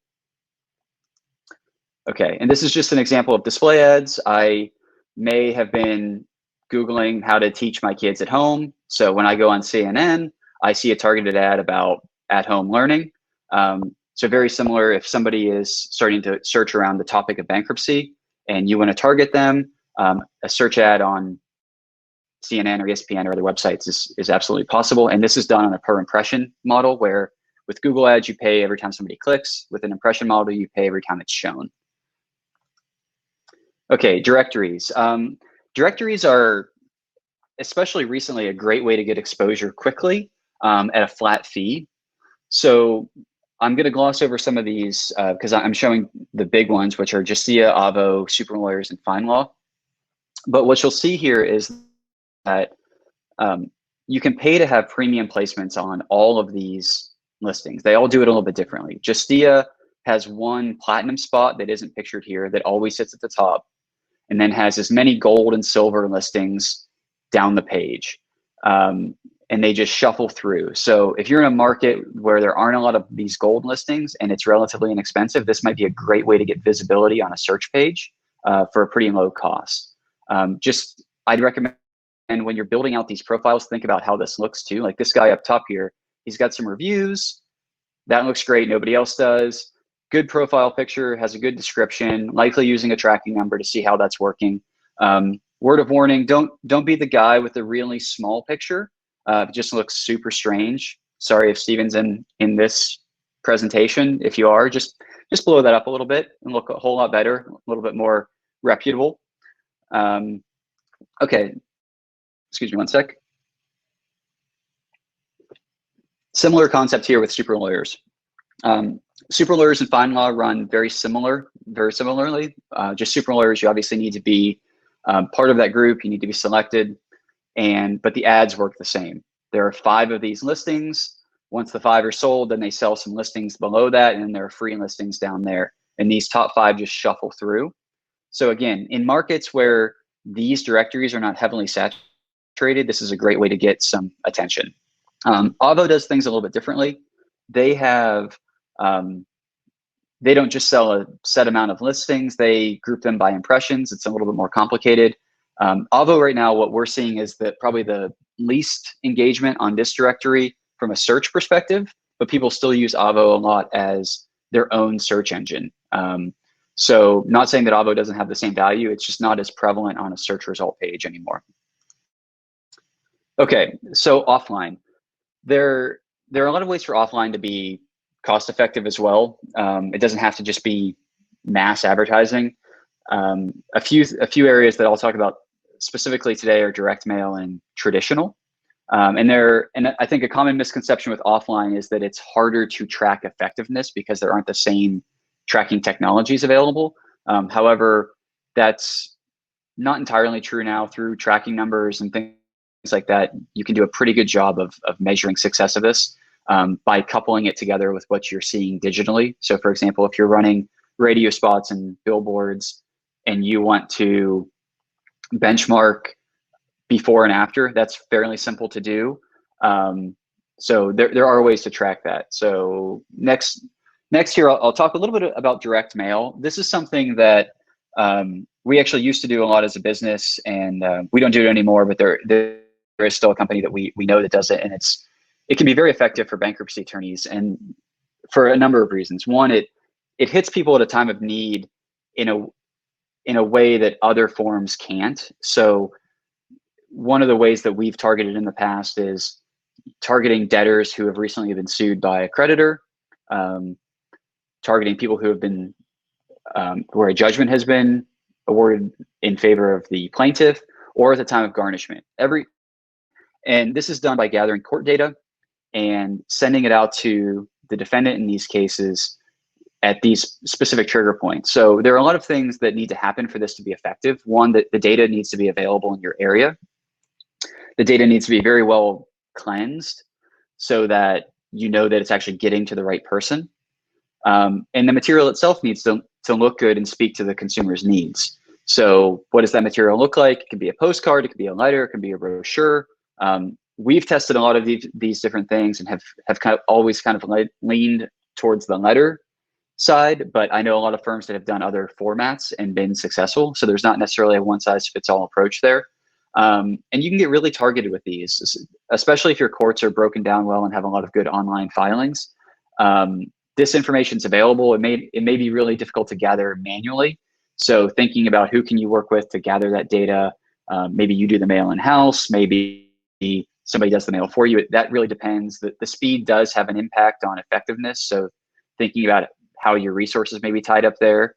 Okay, and this is just an example of display ads. I may have been Googling how to teach my kids at home. So when I go on CNN, I see a targeted ad about at-home learning. So very similar, if somebody is starting to search around the topic of bankruptcy and you want to target them, a search ad on CNN or ESPN or other websites is absolutely possible. And this is done on a per impression model, where with Google ads, you pay every time somebody clicks. With an impression model, you pay every time it's shown. Okay, directories. Directories are, especially recently, a great way to get exposure quickly at a flat fee. So I'm going to gloss over some of these because I'm showing the big ones, which are Justia, Avo, Super Lawyers, and FindLaw. But what you'll see here is that you can pay to have premium placements on all of these listings. They all do it a little bit differently. Justia has one platinum spot that isn't pictured here that always sits at the top, and then has as many gold and silver listings down the page. And they just shuffle through. So if you're in a market where there aren't a lot of these gold listings and it's relatively inexpensive, this might be a great way to get visibility on a search page for a pretty low cost. I'd recommend when you're building out these profiles, think about how this looks too. Like this guy up top here, he's got some reviews. That looks great, nobody else does. Good profile picture, has a good description, likely using a tracking number to see how that's working. Word of warning, don't be the guy with the really small picture. It just looks super strange. Sorry if Steven's in this presentation. If you are, just blow that up a little bit and look a whole lot better, a little bit more reputable. Okay, excuse me one sec. Similar concept here with Super Lawyers. Super Lawyers and FindLaw run very similarly. Just Super Lawyers, you obviously need to be part of that group. You need to be selected, but the ads work the same. There are 5 of these listings. Once the 5 are sold, then they sell some listings below that, and there are free listings down there. And these top 5 just shuffle through. So again, in markets where these directories are not heavily saturated, this is a great way to get some attention. Avo does things a little bit differently. They have they don't just sell a set amount of listings, they group them by impressions. It's a little bit more complicated. Avo right now, what we're seeing is that probably the least engagement on this directory from a search perspective, but people still use Avo a lot as their own search engine. So not saying that Avo doesn't have the same value, it's just not as prevalent on a search result page anymore. Okay, so offline. There are a lot of ways for offline to be cost effective as well. It doesn't have to just be mass advertising. A few areas that I'll talk about specifically today are direct mail and traditional. And I think a common misconception with offline is that it's harder to track effectiveness because there aren't the same tracking technologies available. However, that's not entirely true now. Through tracking numbers and things like that, you can do a pretty good job of measuring success of this by coupling it together with what you're seeing digitally. So for example, if you're running radio spots and billboards and you want to benchmark before and after, that's fairly simple to do. So there are ways to track that. So next here, I'll talk a little bit about direct mail. This is something that we actually used to do a lot as a business, and we don't do it anymore, but there is still a company that we know that does it, and it can be very effective for bankruptcy attorneys, and for a number of reasons. One, it hits people at a time of need in a way that other forms can't. So one of the ways that we've targeted in the past is targeting debtors who have recently been sued by a creditor, targeting people who have been, where a judgment has been awarded in favor of the plaintiff, or at the time of garnishment. And this is done by gathering court data and sending it out to the defendant in these cases at these specific trigger points. So there are a lot of things that need to happen for this to be effective. One, that the data needs to be available in your area. The data needs to be very well cleansed so that you know that it's actually getting to the right person. And the material itself needs to look good and speak to the consumer's needs. So what does that material look like? It can be a postcard, it could be a letter, it can be a brochure. We've tested a lot of these different things and have always leaned towards the letter side, but I know a lot of firms that have done other formats and been successful. So there's not necessarily a one-size-fits-all approach there. And you can get really targeted with these, especially if your courts are broken down well and have a lot of good online filings. This information is available. It may be really difficult to gather manually. So thinking about who can you work with to gather that data. Maybe you do the mail in-house, maybe somebody does the mail for you. That really depends. The speed does have an impact on effectiveness. So thinking about how your resources may be tied up there.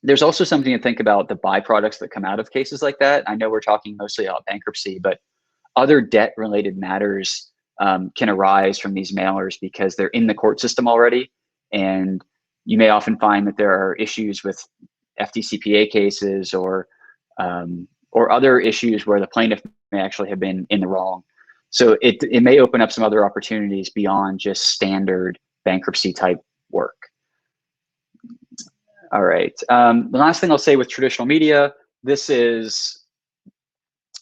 There's also something to think about the byproducts that come out of cases like that. I know we're talking mostly about bankruptcy, but other debt-related matters can arise from these mailers because they're in the court system already. And you may often find that there are issues with FDCPA cases or other issues where the plaintiff may actually have been in the wrong. So it may open up some other opportunities beyond just standard bankruptcy type work. All right. The last thing I'll say with traditional media, this is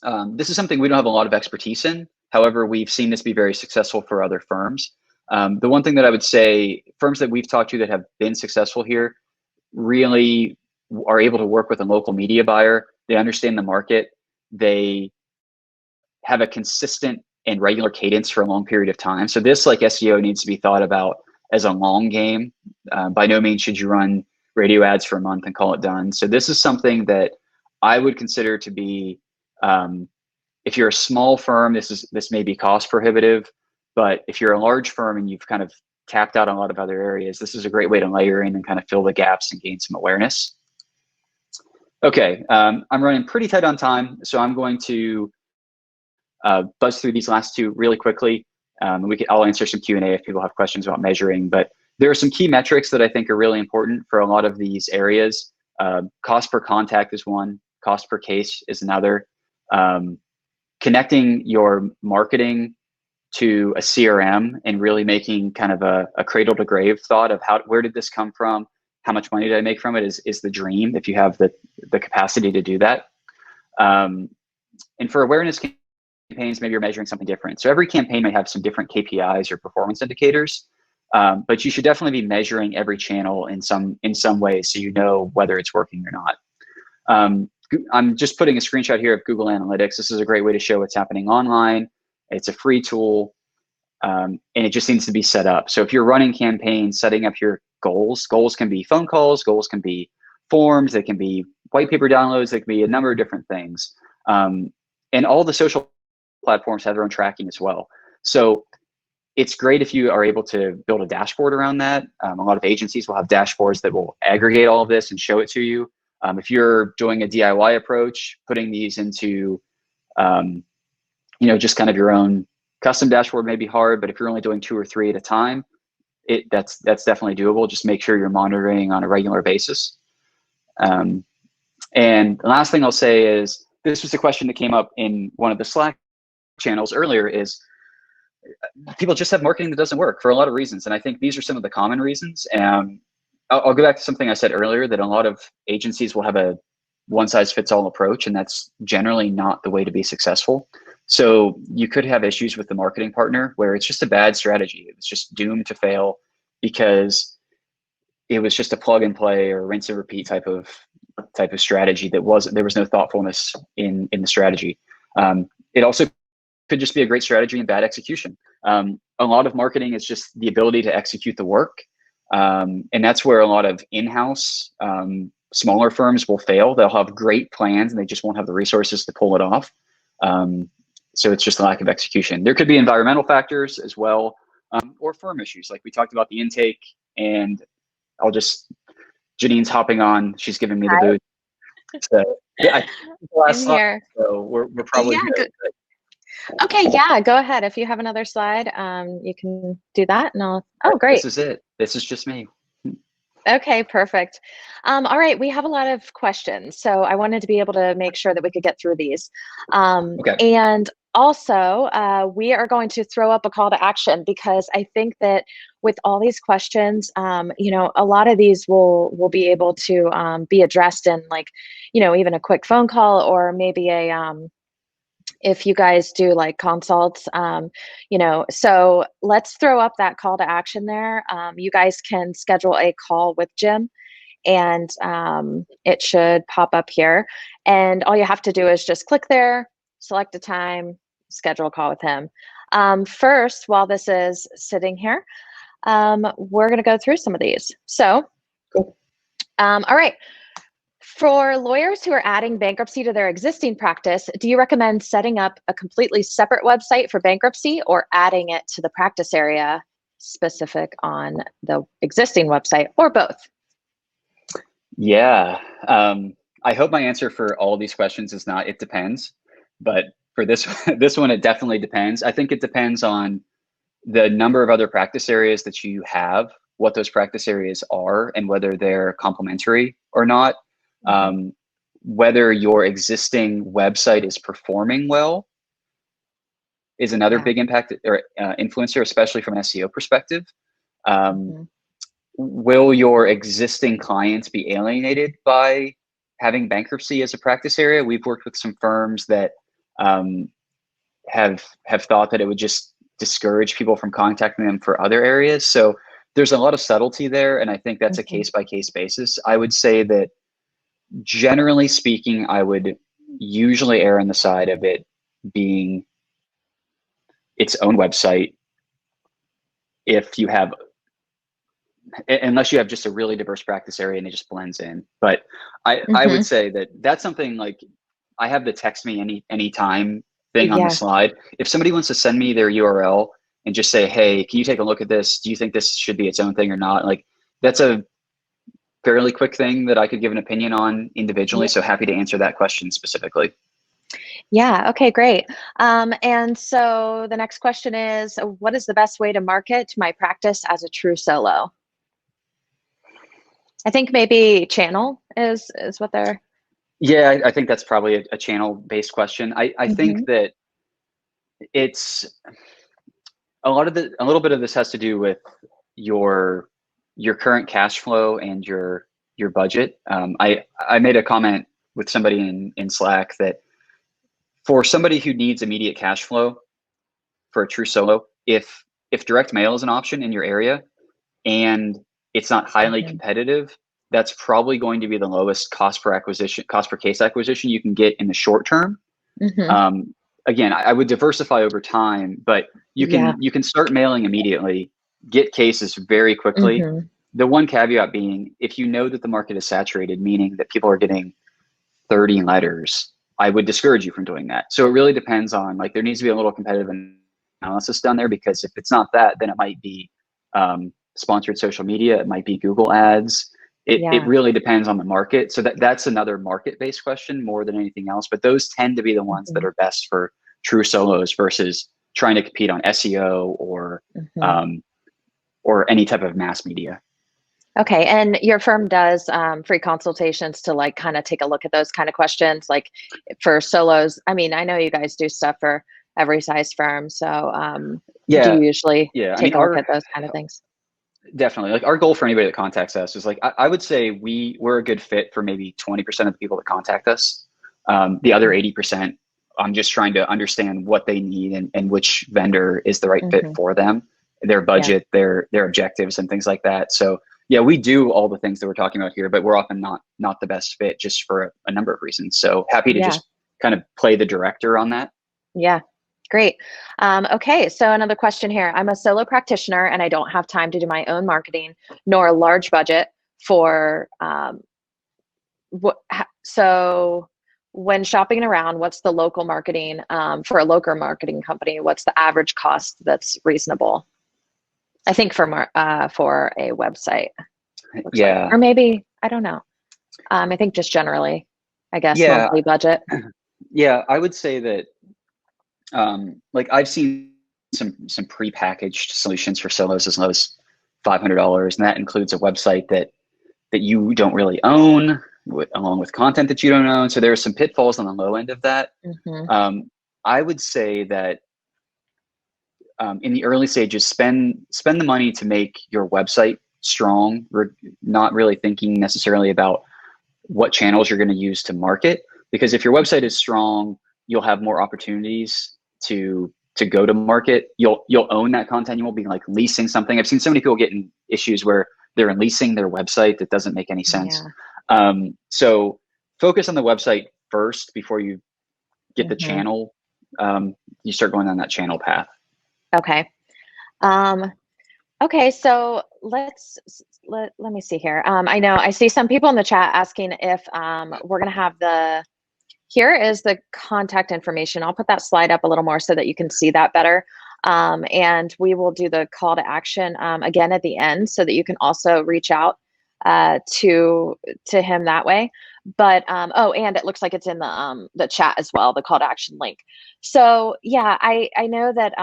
something we don't have a lot of expertise in. However, we've seen this be very successful for other firms. The one thing that I would say, firms that we've talked to that have been successful here really are able to work with a local media buyer. They understand the market. They have a consistent and regular cadence for a long period of time. So this, like SEO, needs to be thought about as a long game. By no means should you run radio ads for a month and call it done. So this is something that I would consider to be, if you're a small firm, this may be cost prohibitive, but if you're a large firm and you've kind of tapped out on a lot of other areas, this is a great way to layer in and kind of fill the gaps and gain some awareness. Okay, I'm running pretty tight on time, so I'm going to buzz through these last two really quickly. I'll answer some Q&A if people have questions about measuring, but there are some key metrics that I think are really important for a lot of these areas. Cost per contact is one, cost per case is another. Connecting your marketing to a CRM and really making kind of a cradle to grave thought of where did this come from? How much money did I make from it is the dream if you have the capacity to do that. And for awareness campaigns, maybe you're measuring something different. So every campaign may have some different KPIs or performance indicators, but you should definitely be measuring every channel in some way so you know whether it's working or not. I'm just putting a screenshot here of Google Analytics. This is a great way to show what's happening online. It's a free tool, and it just needs to be set up. So if you're running campaigns, setting up your goals can be phone calls, goals can be forms, they can be white paper downloads, they can be a number of different things. And all the social platforms have their own tracking as well. So it's great if you are able to build a dashboard around that. A lot of agencies will have dashboards that will aggregate all of this and show it to you. If you're doing a DIY approach, putting these into, just kind of your own custom dashboard may be hard, but if you're only doing 2 or 3 at a time, that's definitely doable. Just make sure you're monitoring on a regular basis. And the last thing I'll say is, this was a question that came up in one of the Slack channels earlier, is people just have marketing that doesn't work for a lot of reasons. And I think these are some of the common reasons. I'll go back to something I said earlier, that a lot of agencies will have a one-size-fits-all approach, and that's generally not the way to be successful. So you could have issues with the marketing partner where it's just a bad strategy. It was just doomed to fail because it was just a plug and play or rinse and repeat type of strategy there was no thoughtfulness in the strategy. It also could just be a great strategy and bad execution. A lot of marketing is just the ability to execute the work. And that's where a lot of in-house smaller firms will fail. They'll have great plans and they just won't have the resources to pull it off. So it's just a lack of execution. There could be environmental factors as well, or firm issues. Like we talked about the intake, and Janine's hopping on. She's giving me the boot. So yeah, I'm here. So we're probably good. Okay, yeah, go ahead. If you have another slide, you can do that. And great. This is it. This is just me. Okay, perfect. All right, we have a lot of questions, so I wanted to be able to make sure that we could get through these. Okay. And also, we are going to throw up a call to action, because I think that with all these questions, a lot of these will be able to be addressed in, like, even a quick phone call, or maybe if you guys do like consults, so let's throw up that call to action there. You guys can schedule a call with Jim, and it should pop up here. And all you have to do is just click there, select a time, schedule a call with him. First, while this is sitting here, we're going to go through some of these. So, cool. All right. For lawyers who are adding bankruptcy to their existing practice, do you recommend setting up a completely separate website for bankruptcy, or adding it to the practice area specific on the existing website, or both? Yeah. I hope my answer for all of these questions is not, it depends. But for this one, it definitely depends. I think it depends on the number of other practice areas that you have, what those practice areas are, and whether they're complementary or not. Whether your existing website is performing well is another big impact or influencer, especially from an SEO perspective. Will your existing clients be alienated by having bankruptcy as a practice area? We've worked with some firms that have thought that it would just discourage people from contacting them for other areas. So there's a lot of subtlety there, and I think that's a case-by-case basis. I would say that generally speaking, I would usually err on the side of it being its own website if you have, unless you have just a really diverse practice area and it just blends in. But I would say that that's something like, I have the text me anytime thing on the slide. If somebody wants to send me their URL and just say, hey, can you take a look at this? Do you think this should be its own thing or not? Like, that's a fairly quick thing that I could give an opinion on individually. So happy to answer that question specifically. Yeah. Okay, great. And so the next question is, what is the best way to market my practice as a true solo? I think maybe channel is what they're. Yeah, I think that's probably a channel-based question. I think that it's a little bit of this has to do with your current cash flow and your budget. I made a comment with somebody in Slack that for somebody who needs immediate cash flow for a true solo, if direct mail is an option in your area and it's not highly competitive, that's probably going to be the lowest cost per case acquisition you can get in the short term. Again, I would diversify over time, but you can start mailing immediately, get cases very quickly. The one caveat being, if you know that the market is saturated, meaning that people are getting 30 letters, I would discourage you from doing that. So it really depends on, like, there needs to be a little competitive analysis done there, because if it's not that, then it might be sponsored social media, it might be Google ads, It really depends on the market. So that's another market-based question more than anything else. But those tend to be the ones that are best for true solos versus trying to compete on SEO or any type of mass media. Okay, and your firm does free consultations to like kind of take a look at those kind of questions, like for solos. I mean, I know you guys do stuff for every size firm, so do you usually take a look at those kind of things? Definitely. Like, our goal for anybody that contacts us is like, I would say we're a good fit for maybe 20% of the people that contact us. The other 80%, I'm just trying to understand what they need and which vendor is the right fit for them, their budget, their objectives and things like that. So yeah, we do all the things that we're talking about here, but we're often not the best fit just for a number of reasons. So happy to just kind of play the director on that. Yeah, great. Okay, so another question here. I'm a solo practitioner and I don't have time to do my own marketing nor a large budget for, so when shopping around, what's the local marketing for a local marketing company? What's the average cost that's reasonable? I think for a website. Yeah. Or maybe, I don't know. I think just generally, I guess, monthly budget. Yeah, I would say that like I've seen some prepackaged solutions for solos as low as $500, and that includes a website that you don't really own, along with content that you don't own. So there are some pitfalls on the low end of that. I would say that in the early stages, spend the money to make your website strong. We're not really thinking necessarily about what channels you're going to use to market, because if your website is strong, you'll have more opportunities to go to market. You'll own that content. You won't be like leasing something. I've seen so many people get in issues where they're leasing their website. That doesn't make any sense. So focus on the website first before you get the channel. You start going on that channel path. Okay. Okay, so let me see here. I know I see some people in the chat asking if we're going to have here is the contact information. I'll put that slide up a little more so that you can see that better. And we will do the call to action again at the end so that you can also reach out to him that way. But oh, and it looks like it's in the chat as well, the call to action link. So yeah, I know that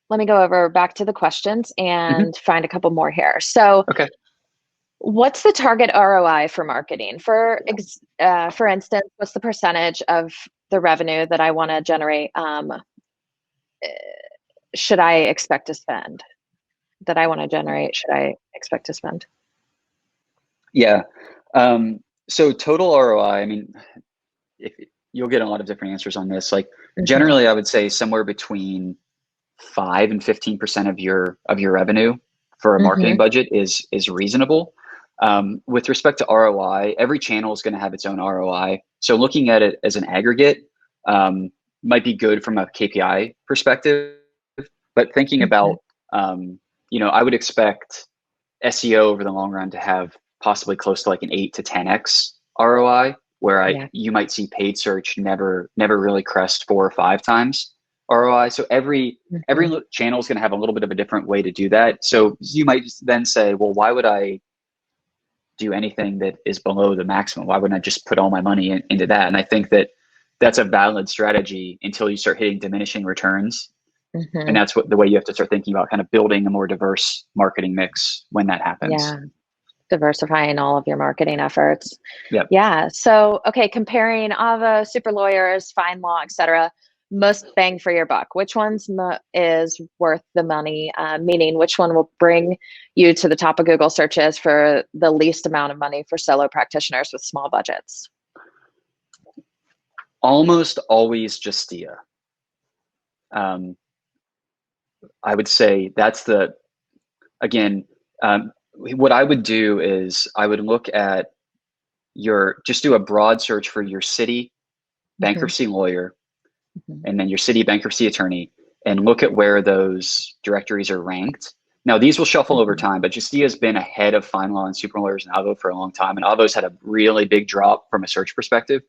let me go over back to the questions and find a couple more here. So what's the target ROI for marketing? For instance, what's the percentage of the revenue that I want to generate should I expect to spend? That I want to generate, should I expect to spend? Yeah. So total ROI, I mean, you'll get a lot of different answers on this. Like generally, I would say somewhere between 5 and 15% of your revenue for a marketing budget is reasonable. With respect to ROI, every channel is going to have its own ROI. So looking at it as an aggregate might be good from a KPI perspective, but thinking about, I would expect SEO over the long run to have possibly close to like an 8 to 10x ROI, where you might see paid search never really crest 4 or 5 times ROI. So every channel is going to have a little bit of a different way to do that. So you might then say, well, why would I do anything that is below the maximum? Why wouldn't I just put all my money into that? And I think that that's a valid strategy until you start hitting diminishing returns. And that's the way you have to start thinking about kind of building a more diverse marketing mix when that happens. Yeah. Diversifying all of your marketing efforts. Yep. Yeah. So, okay. Comparing Avo, Super Lawyers, Fine Law, etc. Most bang for your buck. Which one's is worth the money? Meaning, which one will bring you to the top of Google searches for the least amount of money for solo practitioners with small budgets? Almost always Justia. I would say that's what I would do is I would look at just do a broad search for your city bankruptcy lawyer and then your city bankruptcy attorney, and look at where those directories are ranked. Now, these will shuffle over time, but Justia has been ahead of Fine Law and Super Lawyers and Avo for a long time, and Avo's had a really big drop from a search perspective.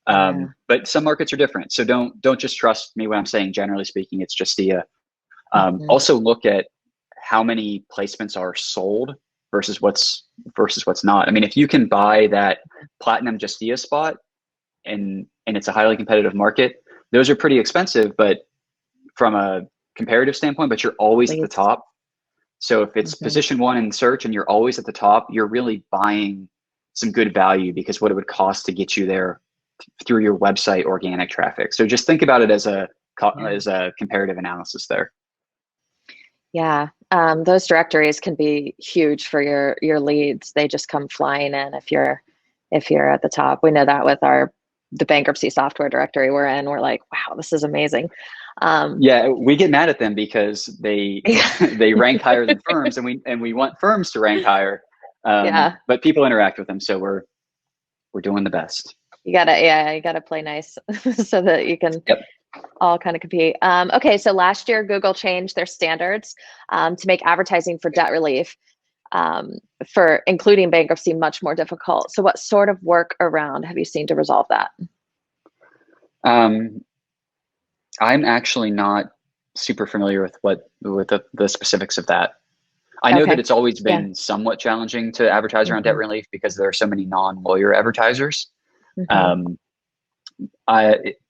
But some markets are different, so don't just trust me when I'm saying generally speaking it's Justia. Also look at how many placements are sold versus what's not. I mean, if you can buy that platinum Justia spot and it's a highly competitive market, those are pretty expensive, but from a comparative standpoint, but you're always at the top. So if it's position 1 in search and you're always at the top, you're really buying some good value because what it would cost to get you there through your website organic traffic. So just think about it as a comparative analysis there. Yeah, those directories can be huge for your leads. They just come flying in if you're at the top. We know that with the bankruptcy software directory we're in. We're like, wow, this is amazing. Yeah, we get mad at them because they they rank higher than firms, and we want firms to rank higher. But people interact with them, so we're doing the best. You gotta play nice so that you can all kind of compete. Okay, so last year Google changed their standards to make advertising for debt relief for including bankruptcy much more difficult. So what sort of work around have you seen to resolve that? I'm actually not super familiar with the specifics of that. I know that it's always been somewhat challenging to advertise around debt relief because there are so many non-lawyer advertisers.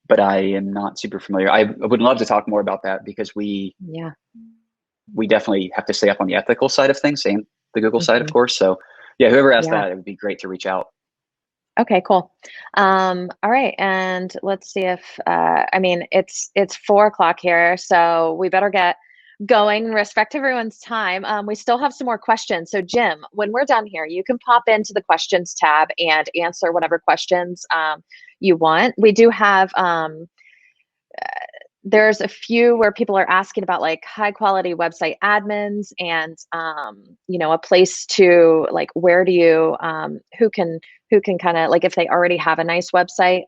But I am not super familiar. I would love to talk more about that because we definitely have to stay up on the ethical side of things and the Google side, of course. So yeah, whoever asked that, it would be great to reach out. Okay, cool. All right. And let's see if, I mean, it's 4:00 here, so we better get going, respect everyone's time. We still have some more questions. So Jim, when we're done here, you can pop into the questions tab and answer whatever questions you want. We do have, there's a few where people are asking about like high quality website admins and, a place to like, where do you, who can kind of like, if they already have a nice website,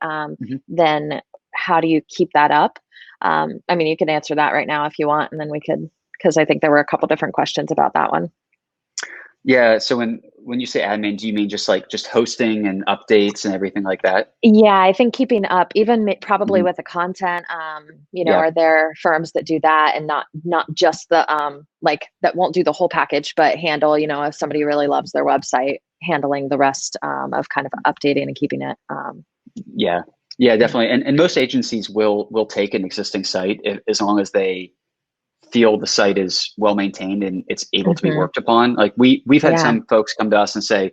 then how do you keep that up? I mean, you can answer that right now if you want, and then we could, because I think there were a couple different questions about that one. Yeah. So when you say admin, do you mean just hosting and updates and everything like that? Yeah, I think keeping up, even probably with the content, are there firms that do that and not just the, that won't do the whole package, but handle, if somebody really loves their website, handling the rest of kind of updating and keeping it. Yeah, definitely. And most agencies will take an existing site as long as they feel the site is well maintained and it's able to be worked upon. Like we've had some folks come to us and say,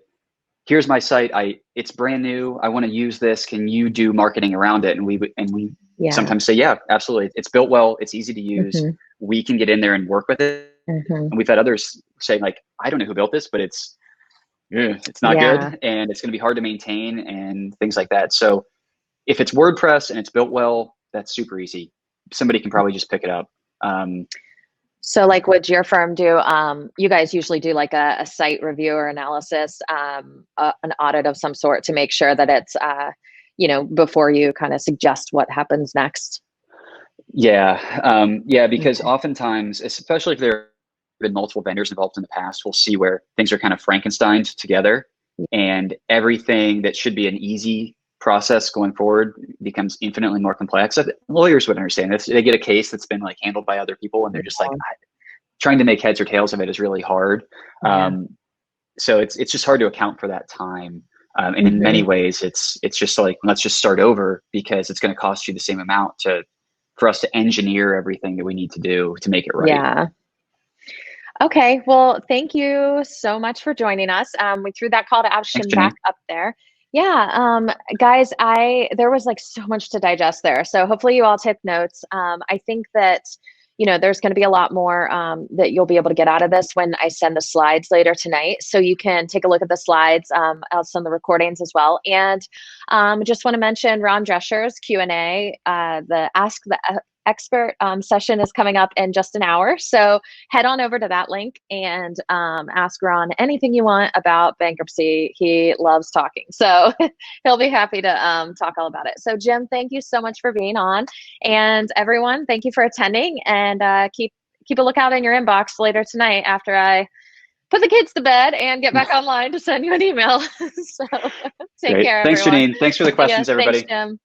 here's my site. It's brand new. I want to use this. Can you do marketing around it? And we sometimes say, yeah, absolutely. It's built well. It's easy to use. We can get in there and work with it. And we've had others saying like, I don't know who built this, but it's not good and it's going to be hard to maintain and things like that. So if it's WordPress and it's built well, that's super easy. Somebody can probably just pick it up. So like, would your firm do, you guys usually do like a site review or analysis, an audit of some sort to make sure that it's, before you kind of suggest what happens next? Yeah. Because oftentimes, especially if there have been multiple vendors involved in the past, we'll see where things are kind of Frankensteined together and everything that should be an easy process going forward becomes infinitely more complex. Lawyers would understand this. They get a case that's been like handled by other people and they're just like trying to make heads or tails of it is really hard. So it's just hard to account for that time. And in many ways it's just like, let's just start over because it's going to cost you the same amount for us to engineer everything that we need to do to make it right. Yeah. Okay. Well, thank you so much for joining us. We threw that call to action back up there. Yeah, guys, there was like so much to digest there. So hopefully you all took notes. I think that, there's going to be a lot more that you'll be able to get out of this when I send the slides later tonight. So you can take a look at the slides. I'll send the recordings as well. And just want to mention Ron Drescher's Q&A, the Ask the Expert session is coming up in just an hour. So head on over to that link and ask Ron anything you want about bankruptcy. He loves talking. So he'll be happy to talk all about it. So Jim, thank you so much for being on. And everyone, thank you for attending and keep a lookout in your inbox later tonight after I put the kids to bed and get back online to send you an email. So take care, Thanks, everyone. Janine. Thanks for the questions, everybody. Thanks, Jim.